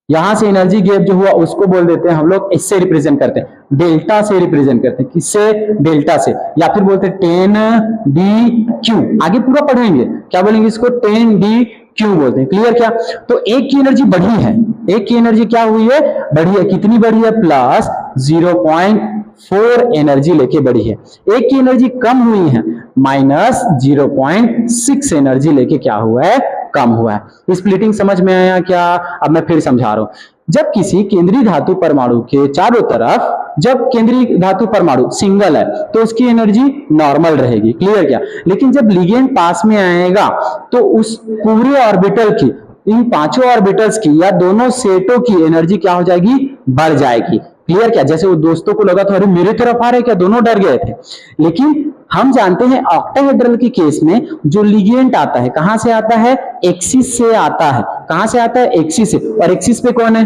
यहां से एनर्जी गैप जो हुआ उसको बोल देते हैं हम लोग, इससे रिप्रेजेंट करते हैं, डेल्टा से रिप्रेजेंट करते हैं। किससे? डेल्टा से। या फिर बोलते हैं 10dq। आगे पूरा पढ़ेंगे, क्या बोलेंगे इसको? 10dq बोलते हैं। क्लियर क्या? तो एक की एनर्जी बढ़ी है, एक की एनर्जी क्या हुई है? बढ़ी है। कितनी बढ़ी है? प्लस 0.4 एनर्जी लेके बढ़ी है। एक की एनर्जी कम हुई है, माइनस 0.6 एनर्जी लेके क्या हुआ है? कम हुआ है। स्प्लिटिंग समझ में आया क्या? अब मैं फिर समझा रहा हूं। जब किसी केंद्रीय धातु परमाणु के चारों तरफ, जब केंद्रीय धातु परमाणु सिंगल है तो उसकी एनर्जी नॉर्मल रहेगी। क्लियर क्या? लेकिन जब लिगेंड पास में आएगा तो उस पूरे ऑर्बिटल की, इन पांचों ऑर्बिटल्स की या दोनों सेटों की एनर्जी क्या हो जाएगी? बढ़ जाएगी। क्लियर क्या? जैसे वो दोस्तों को लगा था अरे मेरे तरफ आ रहे क्या, दोनों डर गए थे। लेकिन हम जानते हैं ऑक्टाहेड्रल के केस में जो लिगेंड आता है कहां से आता है? एक्सिस से आता है। कहां से आता है? एक्सिस से। और एक्सिस पे कौन है?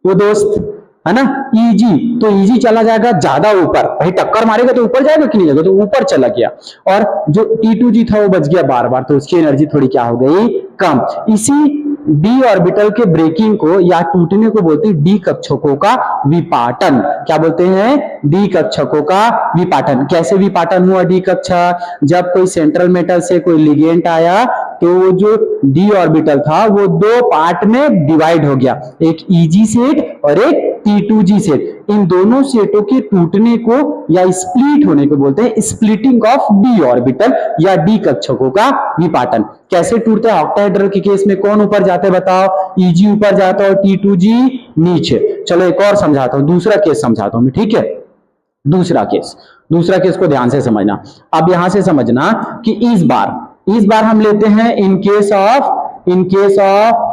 वो दोस्त है ना, EG। तो EG चला जाएगा ज्यादा ऊपर, भाई टक्कर मारेगा तो ऊपर जाएगा कि नहीं जाएगा? तो ऊपर चला गया। और जो T2G था वो बच गया बार बार, तो उसकी एनर्जी थोड़ी क्या हो गई? कम। इसी डी ऑर्बिटल के ब्रेकिंग को या टूटने को बोलते हैं डी कक्षकों का विपाटन। क्या बोलते हैं? डी कक्षकों का विपाटन। कैसे विपाटन हुआ डी कक्षक? जब कोई सेंट्रल मेटल से कोई लिगेंड आया तो जो डी ऑर्बिटल था वो 2 पार्ट में डिवाइड हो गया, एक EG सेट और एक T2G सेट, इन दोनों सेटों के टूटने को या स्प्लिट होने को बोलते हैं स्प्लिटिंग ऑफ d ऑर्बिटल या d कक्षकों का विपाटन। कैसे टूटता है ऑक्टाहेड्रल के केस में? कौन ऊपर जाते हैं बताओ? Eg ऊपर जाता है और T2G नीचे। चलो एक और समझाता हूं, दूसरा केस समझाता हूं मैं, ठीक है? दूसरा केस को ध्यान से समझना। अब यहां से समझना कि इस बार हम लेते हैं इन केस ऑफ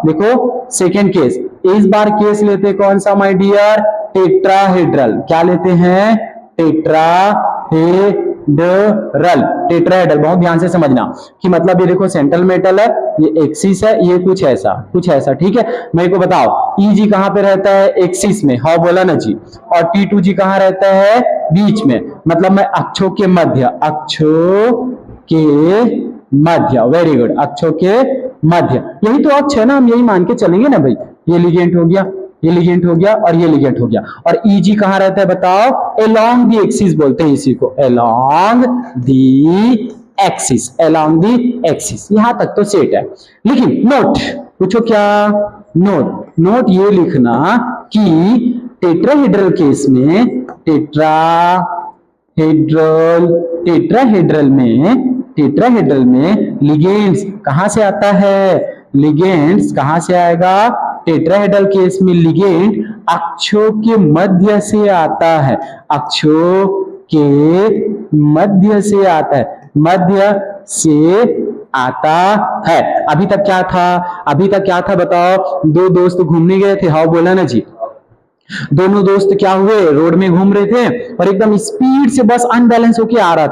देखो सेकेंड केस, इस बार केस लेते कौन सा माय डियर? टेट्राहेड्रल। क्या लेते हैं? टेट्राहेड्रल। बहुत ध्यान से समझना कि मतलब ये देखो सेंट्रल मेटल है, ये एक्सिस है, ये कुछ ऐसा, ठीक है? मेरे को बताओ Eg कहां पे रहता है? एक्सिस में, हाँ बोला ना जी। और T2G कहां रहता है? बीच में, मतलब मैं अक्षों के मध्य, वेरी गुड, अक्षों के मध्य, यही तो अक्ष है ना, हम यही मान के चलेंगे ना भाई। ये लिगेंड हो गया, ये लिगेंड हो गया और ये लिगेंड हो गया। और Eg कहां रहता है बताओ? अलोंग दी एक्सिस बोलते हैं इसी को, अलोंग दी एक्सिस। यहां तक तो सेट है, लेकिन नोट, पूछो क्या? नोट ये लिखना कि टेट्राहेड्रल केस में, टेट्राहेड्रल में लिगेंड्स कहां से आता है? लिगेंड्स कहां से आएगा? टेट्राहेड्रल केस में लिगेंड अक्षों के मध्य से आता है, अक्षों के मध्य से आता है। अभी तक क्या था बताओ? दो दोस्त घूमने गए थे, हाँ बोला ना जी। दोनों दोस्त क्या हुए? रोड में घूम रहे थे और एकदम स्पीड से बस अनबैलेंस होके आ रहा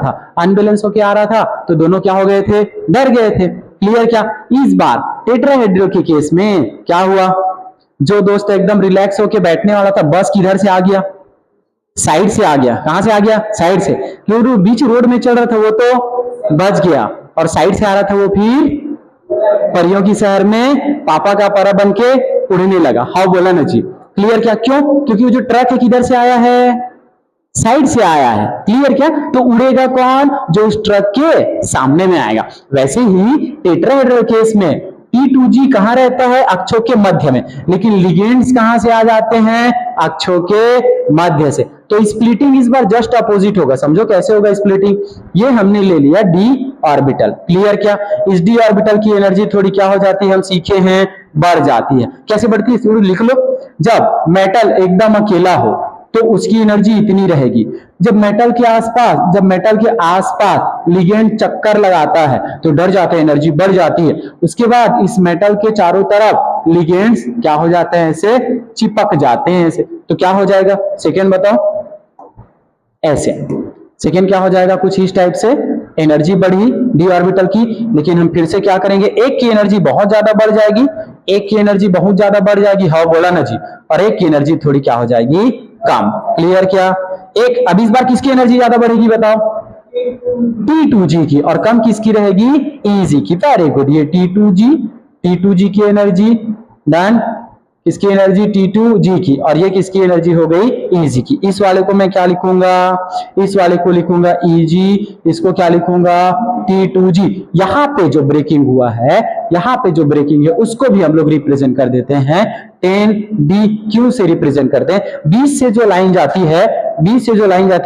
था, तो दोनों क्या हो गए थे? डर गए थे। क्लियर क्या? इस बार टेट्राहेड्रल के केस में क्या हुआ? जो दोस्त एकदम रिलैक्स होके बैठने वाला था, बस किधर से आ गया? साइड से आ गया। कहां से आ गया? साइड से। क्यों? बीच रोड में चल रहा था वो तो बच गया, और साइड से आ रहा था वो फिर परियों की शहर में पापा का परा बन के उड़ने लगा। हाँ बोला ना जी। क्लियर क्या? क्यों? क्योंकि वो जो ट्रक है किधर से आया है? साइड से आया है। क्लियर क्या? तो उड़ेगा कौन? जो उस ट्रक के सामने में आएगा। वैसे ही टेट्राहेड्रल केस में T2G कहां रहता है? अक्षों के मध्य में, लेकिन लिगेंड्स कहां से आ जाते हैं? अक्षों के मध्य से। तो स्प्लिटिंग इस बार जस्ट अपोजिट होगा। समझो कैसे होगा स्प्लिटिंग? ये हमने ले लिया d ऑर्बिटल। क्लियर क्या? इस d ऑर्बिटल की एनर्जी थोड़ी क्या हो जाती है? हम सीखे हैं, बढ़ जाती है। कैसे बढ़ती है? थोड़ी लिख लो। जब मेटल एकदम अकेला हो तो उसकी एनर्जी इतनी रहेगी। जब मेटल के आसपास लिगेंड चक्कर लगाता है तो डर जाता है, एनर्जी बढ़ जाती है। उसके बाद इस मेटल के चारों तरफ लिगेंड्स क्या हो जाते हैं? ऐसे चिपक जाते हैं ऐसे। तो क्या हो जाएगा? सेकेंड बताओ। ऐसे सेकेंड क्या हो जाएगा? कुछ इस टाइप से। एनर्जी बढ़ी d ऑर्बिटल की, लेकिन हम फिर से क्या करेंगे? एक की एनर्जी बहुत ज्यादा बढ़ जाएगी, हाँ बोला ना जी। और एक की एनर्जी थोड़ी क्या हो जाएगी? कम। क्लियर क्या? एक अब इस बार किसकी एनर्जी ज्यादा बढ़ेगी बताओ? T2G की। और कम किसकी रहेगी? Eg की। Very good. ये T2G की एनर्जी डन। किसकी एनर्जी? T2G की। और ये किसकी एनर्जी हो गई? Eg की। इस वाले को मैं क्या लिखूंगा? इस वाले को लिखूंगा Eg, इसको क्या लिखूंगा? T2G। यहाँ पे जो ब्रेकिंग हुआ है, उसको भी हम लोग रिप्रेजेंट कर देते हैं 10dq से रिप्रेजेंट करते हैं। 20 से जो लाइन जाती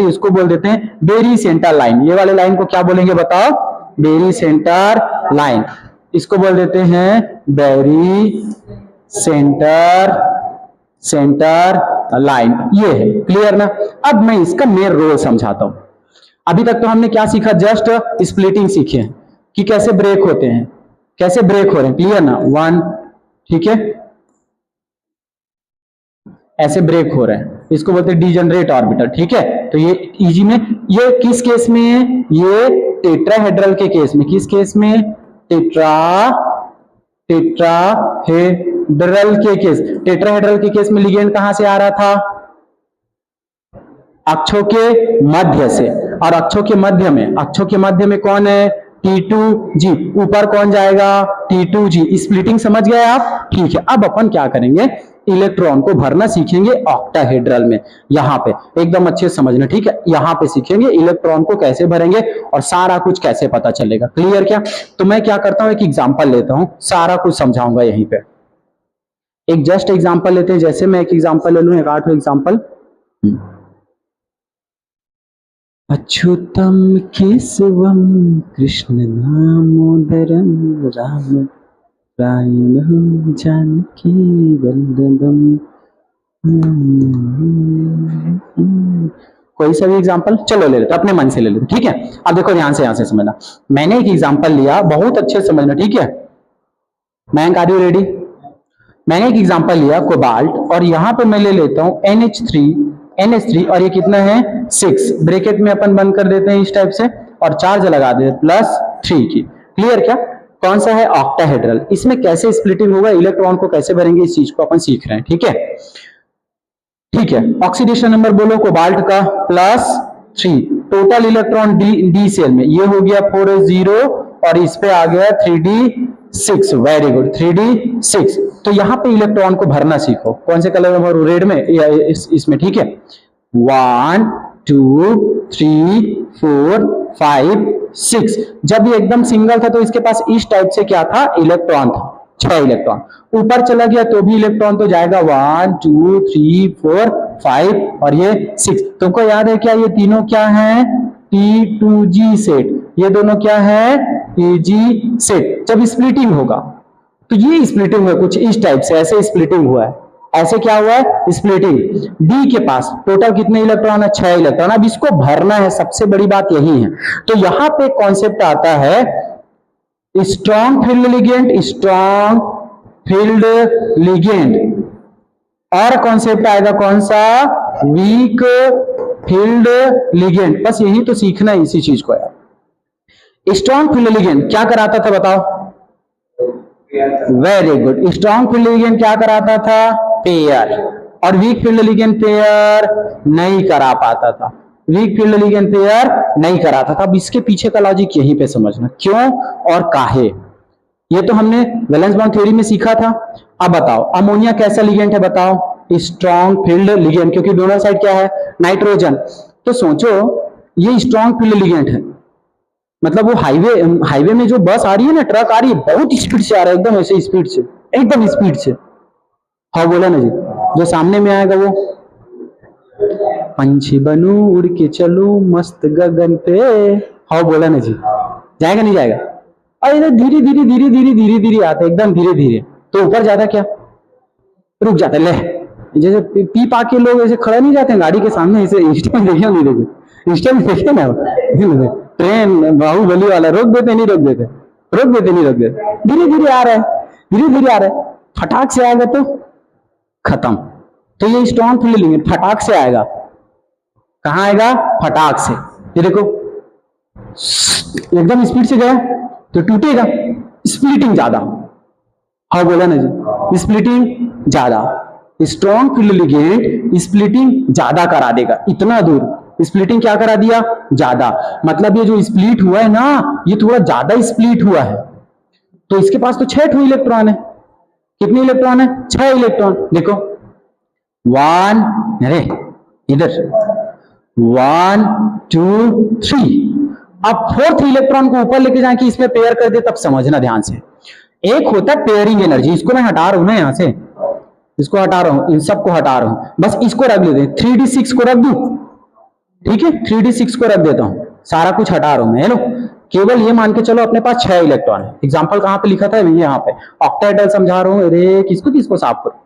है उसको बोल देते हैं बेरी सेंटर लाइन। ये वाले लाइन को क्या बोलेंगे बताओ? Barycentre line. इसको बोल देते हैं बेरी सेंटर लाइन। ये है। क्लियर ना? अब मैं इसका मेन रोल समझाता हूं। अभी तक तो हमने क्या सीखा? जस्ट स्प्लिटिंग सीखे हैं कि कैसे ब्रेक होते हैं, कैसे ब्रेक हो रहे हैं। क्लियर ना? 1, ठीक है, ऐसे ब्रेक हो रहे हैं, इसको बोलते हैं डीजनरेट ऑर्बिटल। ठीक है, तो ये Eg में, ये किस केस में है? ये टेट्राहेड्रल के केस में। किस केस में? टेट्राहेड्रल के केस में लिगेंड कहां से आ रहा था? अक्षों के मध्य से। और अक्षों के मध्य में कौन है? T2G। ऊपर कौन जाएगा? T2G। स्प्लिटिंग समझ गए आप? ठीक है, अब अपन क्या करेंगे? इलेक्ट्रॉन को भरना सीखेंगे ऑक्टाहेड्रल में। यहाँ पे एकदम अच्छे से समझना, ठीक है? यहाँ पे सीखेंगे इलेक्ट्रॉन को कैसे भरेंगे और सारा कुछ कैसे पता चलेगा। क्लियर क्या? तो मैं क्या करता हूँ, एक एग्जांपल लेता हूँ, सारा कुछ समझाऊंगा यहीं पे। एक जस्ट एग्जांपल लेते हैं, जैसे मैं एक एग्जांपल ले लूं, एक आठ एग्जांपल। अच्युतम केशवम कृष्ण दामोदरम राम रायणं जानकी वल्लभम। कोई सा भी एग्जांपल चलो ले लेते, अपने मन से ले लेते, ठीक है। अब देखो ध्यान से, यहां से समझना। मैंने एक एग्जांपल लिया, बहुत अच्छे से समझना, ठीक है। मैं आर यू रेडी? मैंने एक एग्जांपल लिया कोबाल्ट, और यहां पे मैं ले लेता हूं NH3 और ये कितना है 6, ब्रैकेट में अपन बंद कर देते हैं इस टाइप से, और चार्ज लगा देते +3 की। क्लियर? क्या कौन सा है? ऑक्टाहेड्रल। इसमें कैसे स्प्लिटिंग होगा, इलेक्ट्रॉन को कैसे भरेंगे, इस चीज को अपन सीख रहे हैं, ठीक है। ठीक है, ऑक्सीडेशन नंबर बोलो कोबाल्ट का +3, टोटल इलेक्ट्रॉन डी सेल में ये हो गया 4s0, और इस पे आ गया 3d6। Very good, 3d6। तो यहां पे इलेक्ट्रॉन को भरना सीखो। कौन से कलर में भरो? रेड में या इसमें, ठीक है। 1 2 3 4 5 6। जब ये एकदम सिंगल था तो इसके पास इस टाइप से क्या था? इलेक्ट्रॉन था, 6 इलेक्ट्रॉन। ऊपर चला गया तो भी इलेक्ट्रॉन तो जाएगा 1 2 3 4 5 और ये 6। तुमको याद है क्या? ये तीनों क्या है? T2G set. ये दोनों क्या है? Tg set. जब स्प्लिटिंग होगा तो ये स्प्लिटिंग हुआ कुछ इस टाइप से, ऐसे स्प्लिटिंग हुआ है। ऐसे क्या हुआ है? स्प्लिटिंग। डी के पास टोटल कितने इलेक्ट्रॉन है? 6 इलेक्ट्रॉन। अब इसको भरना है, सबसे बड़ी बात यही है। तो यहां पे कॉन्सेप्ट आता है strong field ligand, strong field ligand, और कॉन्सेप्ट आएगा कौन सा? Weak field ligand. बस यही तो सीखना है इसी चीज को यार। स्ट्रॉन्ग फील्ड लिगेंड क्या कराता था बताओ? Very good. Strong field ligand क्या कराता था? पेयर। और वीक फील्ड लिगेंड पेयर नहीं करा पाता था। वीक फील्ड लिगेंड पेयर नहीं कराता था। अब इसके पीछे का लॉजिक यहीं पे समझना, क्यों और काहे। ये तो हमने वैलेंस बॉन्ड थ्योरी में सीखा था। अब बताओ अमोनिया कैसा लिगेंड है? बताओ, स्ट्रॉन्ग फील्ड लिगेंड, क्योंकि डोनर साइड क्या है? नाइट्रोजन। तो सोचो ये स्ट्रॉन्ग फील्ड लिगेंड है, मतलब वो हाईवे में जो बस आ रही है ना, ट्रक आ रही है, बहुत स्पीड से आ रहा है, एकदम ऐसे स्पीड से, एकदम स्पीड से। हाँ बोला ना जी, जो सामने में आएगा वो पंछी बनू उड़ के चलू मस्त गगन पे। हाँ बोला ना जी, जाएगा नहीं जाएगा? और इधर धीरे धीरे धीरे धीरे धीरे धीरे आता है, एकदम धीरे धीरे, तो ऊपर ज्यादा क्या रुक जाता है। ले जैसे पी पा के लोग ऐसे खड़े नहीं जाते हैं गाड़ी के सामने, ऐसे इंस्टा में देखिए, नहीं देखे इंस्टा में देखिए ना, ट्रेन बाहुबली वाला रोक देते नहीं, रोक देते नहीं, रोक देते, धीरे धीरे आ रहा है, धीरे धीरे आ रहा है, फटाक से आएगा तो खत्म। तो ये स्ट्रॉन्ग फील्ड लिगेंड फटाक से आएगा। कहां आएगा? फटाक से। ये देखो एकदम स्पीड से गया तो टूटेगा, स्प्लिटिंग ज्यादा। हाँ बोला ना जी, स्प्लिटिंग ज्यादा। स्ट्रॉन्ग फील्ड लिगेंड स्प्लिटिंग ज्यादा करा देगा, इतना दूर स्प्लिटिंग क्या करा दिया? ज्यादा। मतलब ये जो स्प्लिट हुआ है ना, ये थोड़ा ज्यादा स्प्लिट हुआ है। तो इसके पास तो 6 इलेक्ट्रॉन है। कितने इलेक्ट्रॉन है? 6 इलेक्ट्रॉन। देखो 1, अरे इधर 1 2 3। अब 4th इलेक्ट्रॉन को ऊपर लेके जाके इसमें पेयर कर दे, तब समझना ध्यान से। एक होता है पेयरिंग एनर्जी, इसको मैं हटा रहा हूं ना यहां से, इसको हटा रहा हूं, इन सबको हटा रहा हूं, बस इसको रख लेते हैं। 3d6 को रख दूं, ठीक है, 3d6 को रख देता हूं, सारा कुछ हटा रहा हूं मैं। लो केवल ये मान के चलो अपने पास 6 इलेक्ट्रॉन है। एग्जांपल कहां पे लिखा था? यहाँ पे ऑक्टाहेड्रल समझा रहा हूं। अरे किसको साफ करो,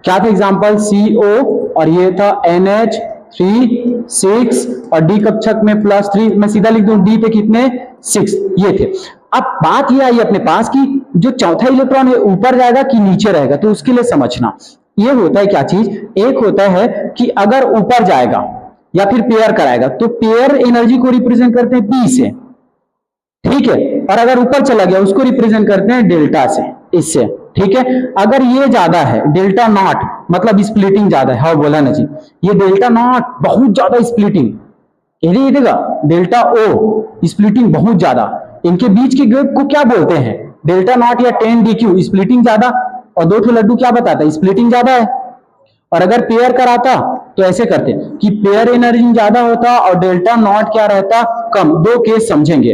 क्या था एग्जांपल? CO, और ये था NH3 6, और डी कक्षक में +3, मैं सीधा लिख दूं डी पे कितने? 6, ये थे। अब बात ये आई अपने पास कि जो चौथा इलेक्ट्रॉन है ऊपर जाएगा कि नीचे रहेगा, तो उसके लिए समझना ये होता है क्या चीज। एक होता है कि अगर ऊपर जाएगा या फिर पेयर कराएगा, तो पेयर एनर्जी को रिप्रेजेंट करते हैं P से, ठीक है, और अगर ऊपर चला गया उसको रिप्रेजेंट करते हैं डेल्टा से, इससे, ठीक है। अगर ये ज्यादा है डेल्टा नॉट, मतलब स्प्लिटिंग ज्यादा है। हाँ बोला ना जी, ये डेल्टा नॉट बहुत ज्यादा स्प्लिटिंग, ये देगा डेल्टा O स्प्लिटिंग बहुत ज्यादा। इनके बीच के गैप को क्या बोलते हैं? डेल्टा नॉट या 10dq, स्प्लिटिंग ज्यादा। और 2 लड्डू क्या बताता है? स्प्लिटिंग ज्यादा है। और अगर पेयर कराता तो ऐसे करते कि पेयर एनर्जी ज्यादा होता और डेल्टा नॉट क्या रहता? कम। 2 केस समझेंगे।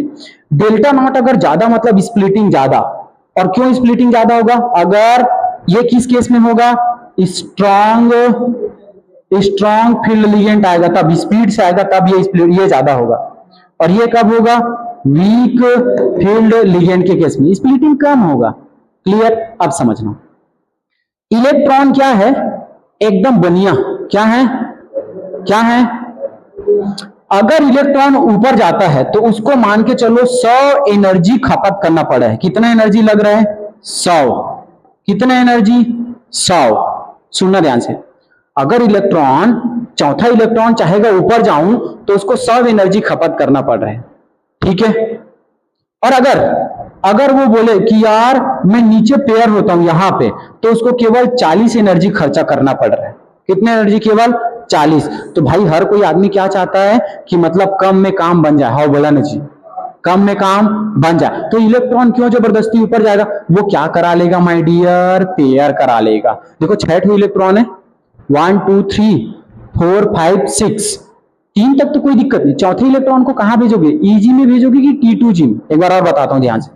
डेल्टा नॉट अगर ज्यादा मतलब स्प्लिटिंग ज्यादा, और क्यों स्प्लिटिंग ज्यादा होगा? अगर ये किस केस में होगा? स्ट्रॉन्ग फील्ड लिगेंड आएगा तब, स्पीड से आएगा तब ये ज्यादा होगा। और ये कब होगा? वीक फील्ड लिगेंड के केस में स्प्लिटिंग कम होगा। क्लियर? अब समझना, इलेक्ट्रॉन क्या है? एकदम बनिया क्या है? क्या है? अगर इलेक्ट्रॉन ऊपर जाता है तो उसको मान के चलो 100 एनर्जी खपत करना पड़ा है। कितना एनर्जी लग रहा है? 100। कितना एनर्जी? 100। सुनना ध्यान से, अगर इलेक्ट्रॉन, चौथा इलेक्ट्रॉन चाहेगा ऊपर जाऊं तो उसको 100 एनर्जी खपत करना पड़ रहा है, ठीक है। और अगर वो बोले कि यार मैं नीचे पेयर होता हूं यहां पे, तो उसको केवल 40 एनर्जी खर्चा करना पड़ रहा है। कितने एनर्जी? केवल 40। तो भाई हर कोई आदमी क्या चाहता है कि मतलब कम में काम बन जाए। हाँ बोला ना जी, कम में काम बन जाए। तो इलेक्ट्रॉन क्यों जबरदस्ती ऊपर जाएगा? वो क्या करा लेगा माय डियर? पेयर करा लेगा। देखो 6 इलेक्ट्रॉन है, 1 2 3 4 5 6, 3 तक तो कोई दिक्कत नहीं। चौथे इलेक्ट्रॉन को कहां भेजोगे? ईजी में भेजोगे कि T2G में? एक बार और बताता हूं ध्यान से।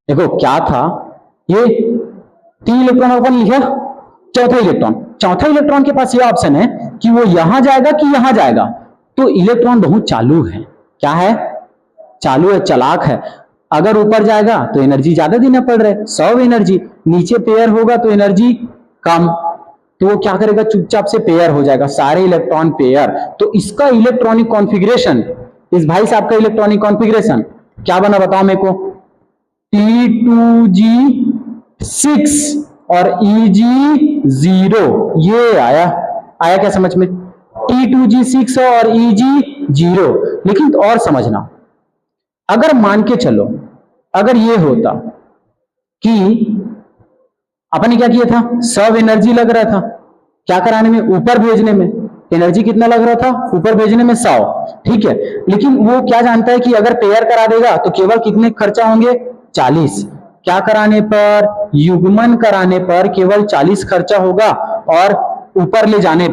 देखो क्या था, ये 3 इलेक्ट्रॉन अपन लिखा, चौथा इलेक्ट्रॉन के पास ये ऑप्शन है कि वो यहां जाएगा कि यहां जाएगा। तो इलेक्ट्रॉन बहुत चालू है। क्या है? चालू है, चालाक है। अगर ऊपर जाएगा तो एनर्जी ज्यादा देना पड़ रहा है, 100 एनर्जी। नीचे पेयर होगा तो एनर्जी कम, तो वो क्या करेगा? चुपचाप से पेयर हो जाएगा, सारे इलेक्ट्रॉन पेयर। तो इसका इलेक्ट्रॉनिक कॉन्फ़िगरेशन, इस भाई साहब का इलेक्ट्रॉनिक कॉन्फ़िगरेशन क्या बना बताओ मेरे को? T2G6 और EG0। ये आया क्या समझ में? T2G6 और EG0। लेकिन तो और समझना, अगर मान के चलो अगर ये होता कि अपन ने क्या किया था? 100 एनर्जी लग रहा था क्या कराने में? ऊपर भेजने में। एनर्जी कितना लग रहा था? ऊपर भेजने में 100, ठीक है। लेकिन वो क्या जानता है कि अगर पेयर करा देगा तो केवल कितने खर्चा होंगे? 40। क्या कराने पर? युग्मन कराने पर केवल 40 खर्चा होगा, और ऊपर ले जाने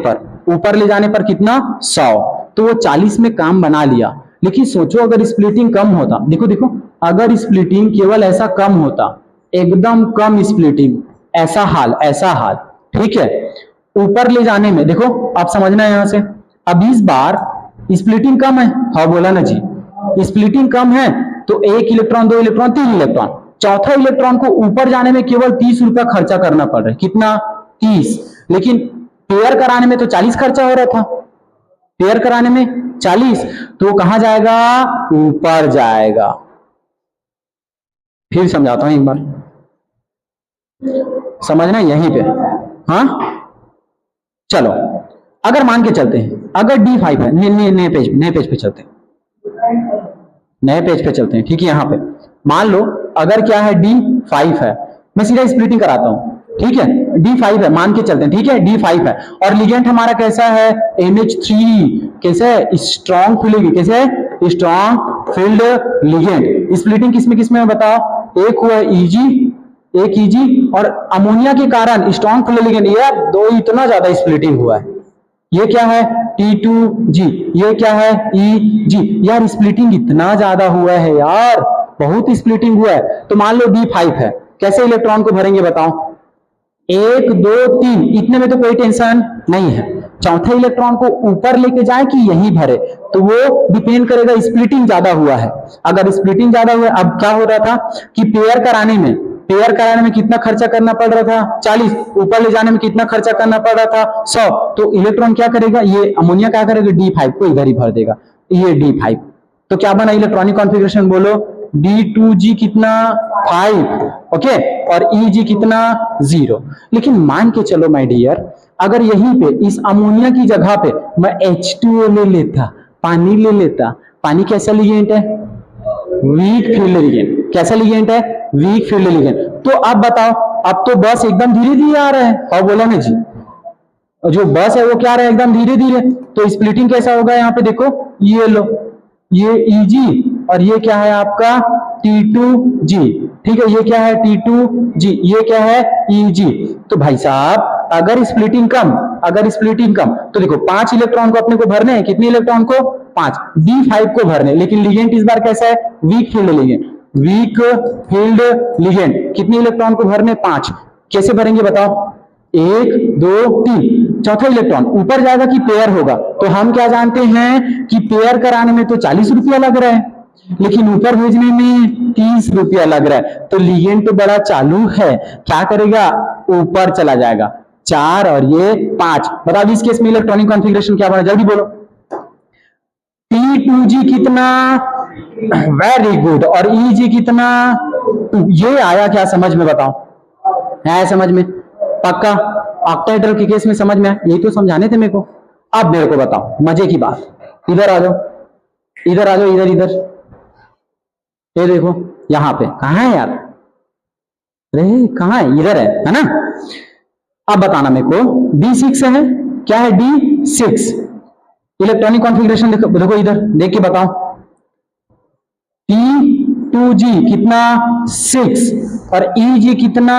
पर कितना? 100। तो वो 40 में काम बना लिया। लेकिन सोचो अगर स्प्लिटिंग कम होता, देखो अगर स्प्लिटिंग केवल ऐसा कम होता, एकदम कम स्प्लिटिंग, ऐसा हाल, ठीक है, ऊपर ले जाने में, देखो आप समझना यहां से। अब इस बार स्प्लिटिंग कम है, हाँ बोला ना जी, स्प्लिटिंग कम है तो 1 इलेक्ट्रॉन, 2 इलेक्ट्रॉन, 3 इलेक्ट्रॉन, चौथा इलेक्ट्रॉन को ऊपर जाने में केवल 30 रुपया खर्चा करना पड़ रहा है। कितना? 30। लेकिन पेयर कराने में तो 40 खर्चा हो रहा था, पेयर कराने में 40, तो वो कहां जाएगा? ऊपर जाएगा। फिर समझाता हूं एक बार, समझना यहीं पे। हाँ चलो, अगर मान के चलते हैं, अगर D5 है, नए पेज पे चलते हैं, ठीक है। यहां पे मान लो अगर क्या है? D5 है। मैं सीधा स्प्लिटिंग कराता हूं, ठीक है। D5 है, मान के चलते हैं, ठीक है, D5 है। और लिगेंड हमारा कैसा है? NH3। कैसे है? Strong field. कैसे है? Strong field ligand. स्प्लिटिंग किसमें है बताओ? एक हुआ EG, एक EG, और अमोनिया के कारण स्ट्रॉन्ग फील्ड लिगेंड, ये दो इतना ज्यादा स्प्लिटिंग हुआ है। ये क्या है? T2G। ये क्या है? EG। यार स्प्लिटिंग इतना ज्यादा हुआ है यार, बहुत स्प्लिटिंग हुआ है। तो मान लो D5 है, कैसे इलेक्ट्रॉन को भरेंगे बताओ? 1 2 3, इतने में तो कोई टेंशन नहीं है। चौथे इलेक्ट्रॉन को ऊपर लेके जाए कि यहीं भरे, तो वो डिपेंड करेगा, स्प्लिटिंग ज्यादा हुआ है। अगर स्प्लिटिंग ज्यादा हुआ है, अब क्या हो रहा था कि पेयर कराने में कितना खर्चा करना पड़ रहा था? 40। ऊपर ले जाने में कितना खर्चा करना पड़ रहा था? 100। तो इलेक्ट्रॉन क्या करेगा? ये अमोनिया क्या करेगा? D5 को इधर ही भर देगा, ये D5। तो क्या बना इलेक्ट्रॉनिक कॉन्फ़िगरेशन? बोलो, D2G कितना? 5, ओके, और EG कितना? 0। लेकिन मान के चलो माय डियर, अगर यहीं पे इस अमोनिया की जगह पे मैं H2O ले लेता, पानी ले लेता। पानी कैसा लिगेंड है? Weak field ligand. कैसा लिगेंड है? Weak field ligand. तो अब बताओ, अब तो बस एकदम धीरे धीरे आ रहा है, और बोला ना जी, जो बस है वो क्या रहा है? एकदम धीरे धीरे। तो स्प्लिटिंग कैसा होगा? यहाँ पे देखो, ये लो, ये EG, और ये क्या है आपका? T2G, ठीक है। ये क्या है? T2G। ये क्या है? EG। तो भाई साहब अगर स्प्लिटिंग कम, तो देखो 5 इलेक्ट्रॉन को अपने को भरने हैं। कितने इलेक्ट्रॉन को? 5। D5 को भरने। लेकिन लिगेंड इस बार कैसा है? Weak field ligand. Weak field ligand, कितने इलेक्ट्रॉन को भरने? 5। कैसे भरेंगे बताओ? 1 2 3, चौथा इलेक्ट्रॉन ऊपर जाएगा कि पेयर होगा? तो हम क्या जानते हैं कि पेयर कराने में तो 40 रुपया लग रहा है, लेकिन ऊपर भेजने में 30 रुपया लग रहा है। तो लिगेंड तो बड़ा चालू है, क्या करेगा? ऊपर चला जाएगा। 4 और ये 5। बताओ इस केस में इलेक्ट्रॉनिक कॉन्फ़िगरेशन क्या बना? जल्दी बोलो। T2G कितना? Very good. और EG कितना? ये आया क्या समझ में? बताओ, है समझ में? पक्का? ऑक्टाहेड्रल के केस में समझ में आया? यही तो समझाने थे मेरे को। अब मेरे को बताओ मजे की बात, इधर आ जाओ, इधर आ जाओ, इधर इधर। ये देखो यहां पे, कहां है यार? अरे कहां है? इधर है ना? अब बताना मेरे को, D6 है, क्या है? D6। इलेक्ट्रॉनिक कॉन्फ़िगरेशन देखो, देखो इधर देख के बताओ। T2G कितना? 6 और EG कितना?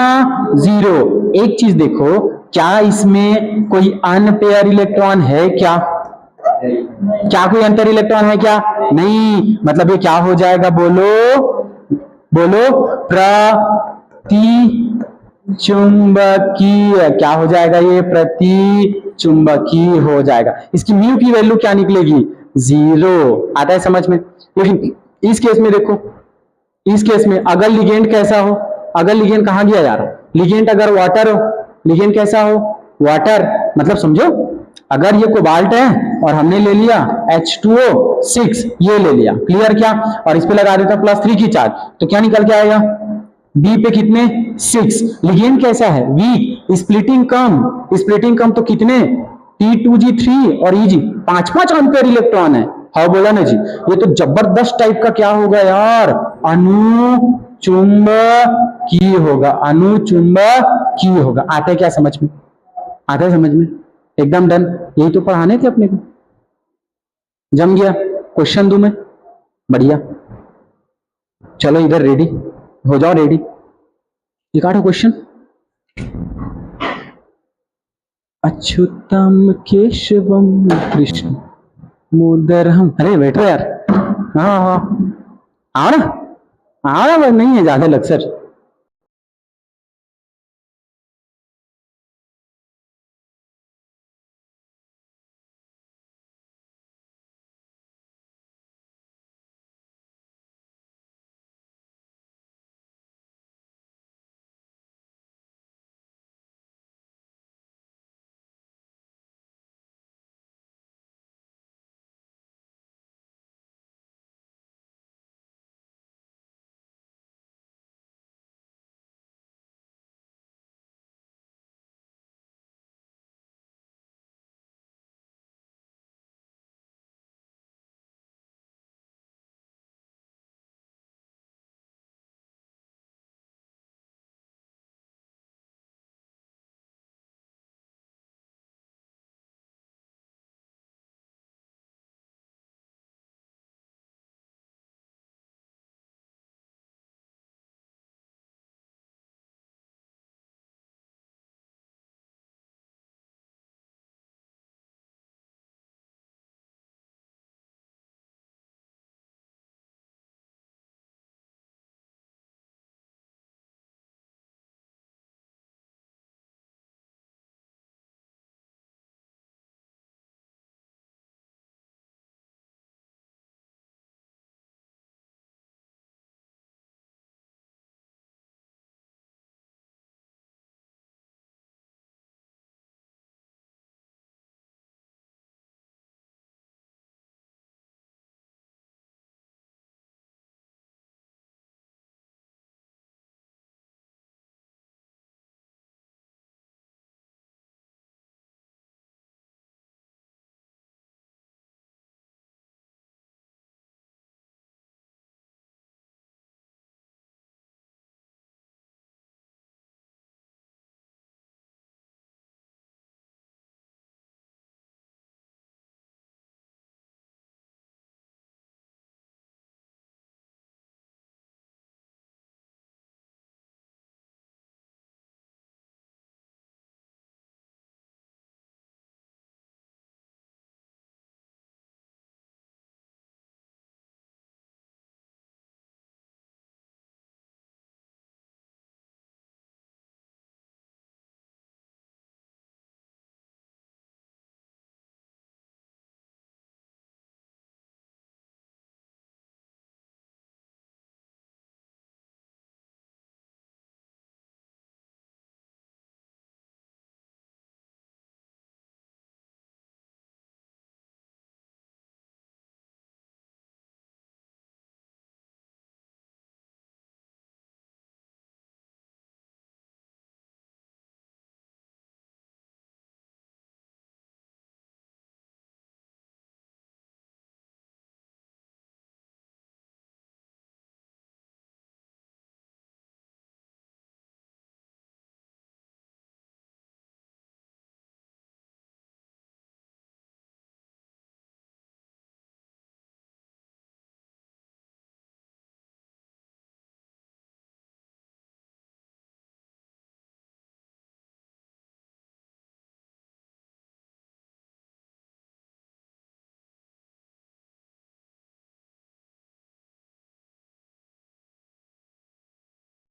0। एक चीज देखो, क्या इसमें कोई अनपेयर इलेक्ट्रॉन है क्या? क्या कोई अंतर इलेक्ट्रॉन है क्या? नहीं। मतलब ये क्या हो जाएगा? बोलो बोलो, प्रतिचुंबकीय। क्या हो जाएगा? ये प्रतिचुंबकीय हो जाएगा। इसकी म्यू की वैल्यू क्या निकलेगी? 0। आता है समझ में? लेकिन इस केस में देखो, इस केस में अगर लिगेंड कैसा हो? अगर लिगेंड कहां गया यार? लिगेंड अगर वाटर हो, लिगेंड कैसा हो? वाटर। मतलब समझो, अगर ये कोबाल्ट है और हमने ले लिया H2O6, ये ले लिया, क्लियर क्या? और इस पे लगा देता +3 की चार्ज, तो क्या निकल के आएगा? B पे कितने? 6। लिगेंड कैसा है? वीक, स्प्लिटिंग कम, स्प्लिटिंग कम, तो कितने? T2G 3 और EG 5-5 एम्पीयर इलेक्ट्रॉन है। हाँ बोला ना जी? ये तो जबरदस्त टाइप का क्या होगा यार? अनुचुंबकीय होगा, अनुचुंबकीय होगा। आता है क्या समझ में? आता है समझ में? एकदम डन। यही तो पढ़ाने थे अपने को। जम गया? क्वेश्चन दूं मैं? बढ़िया, चलो इधर रेडी हो जाओ, रेडी। ये काटो क्वेश्चन। अच्युतम केशवम कृष्ण मोदरहम। अरे बैठो यार। हाँ हाँ, आओ ना, आओ ना। नहीं है ज्यादा लक्सर।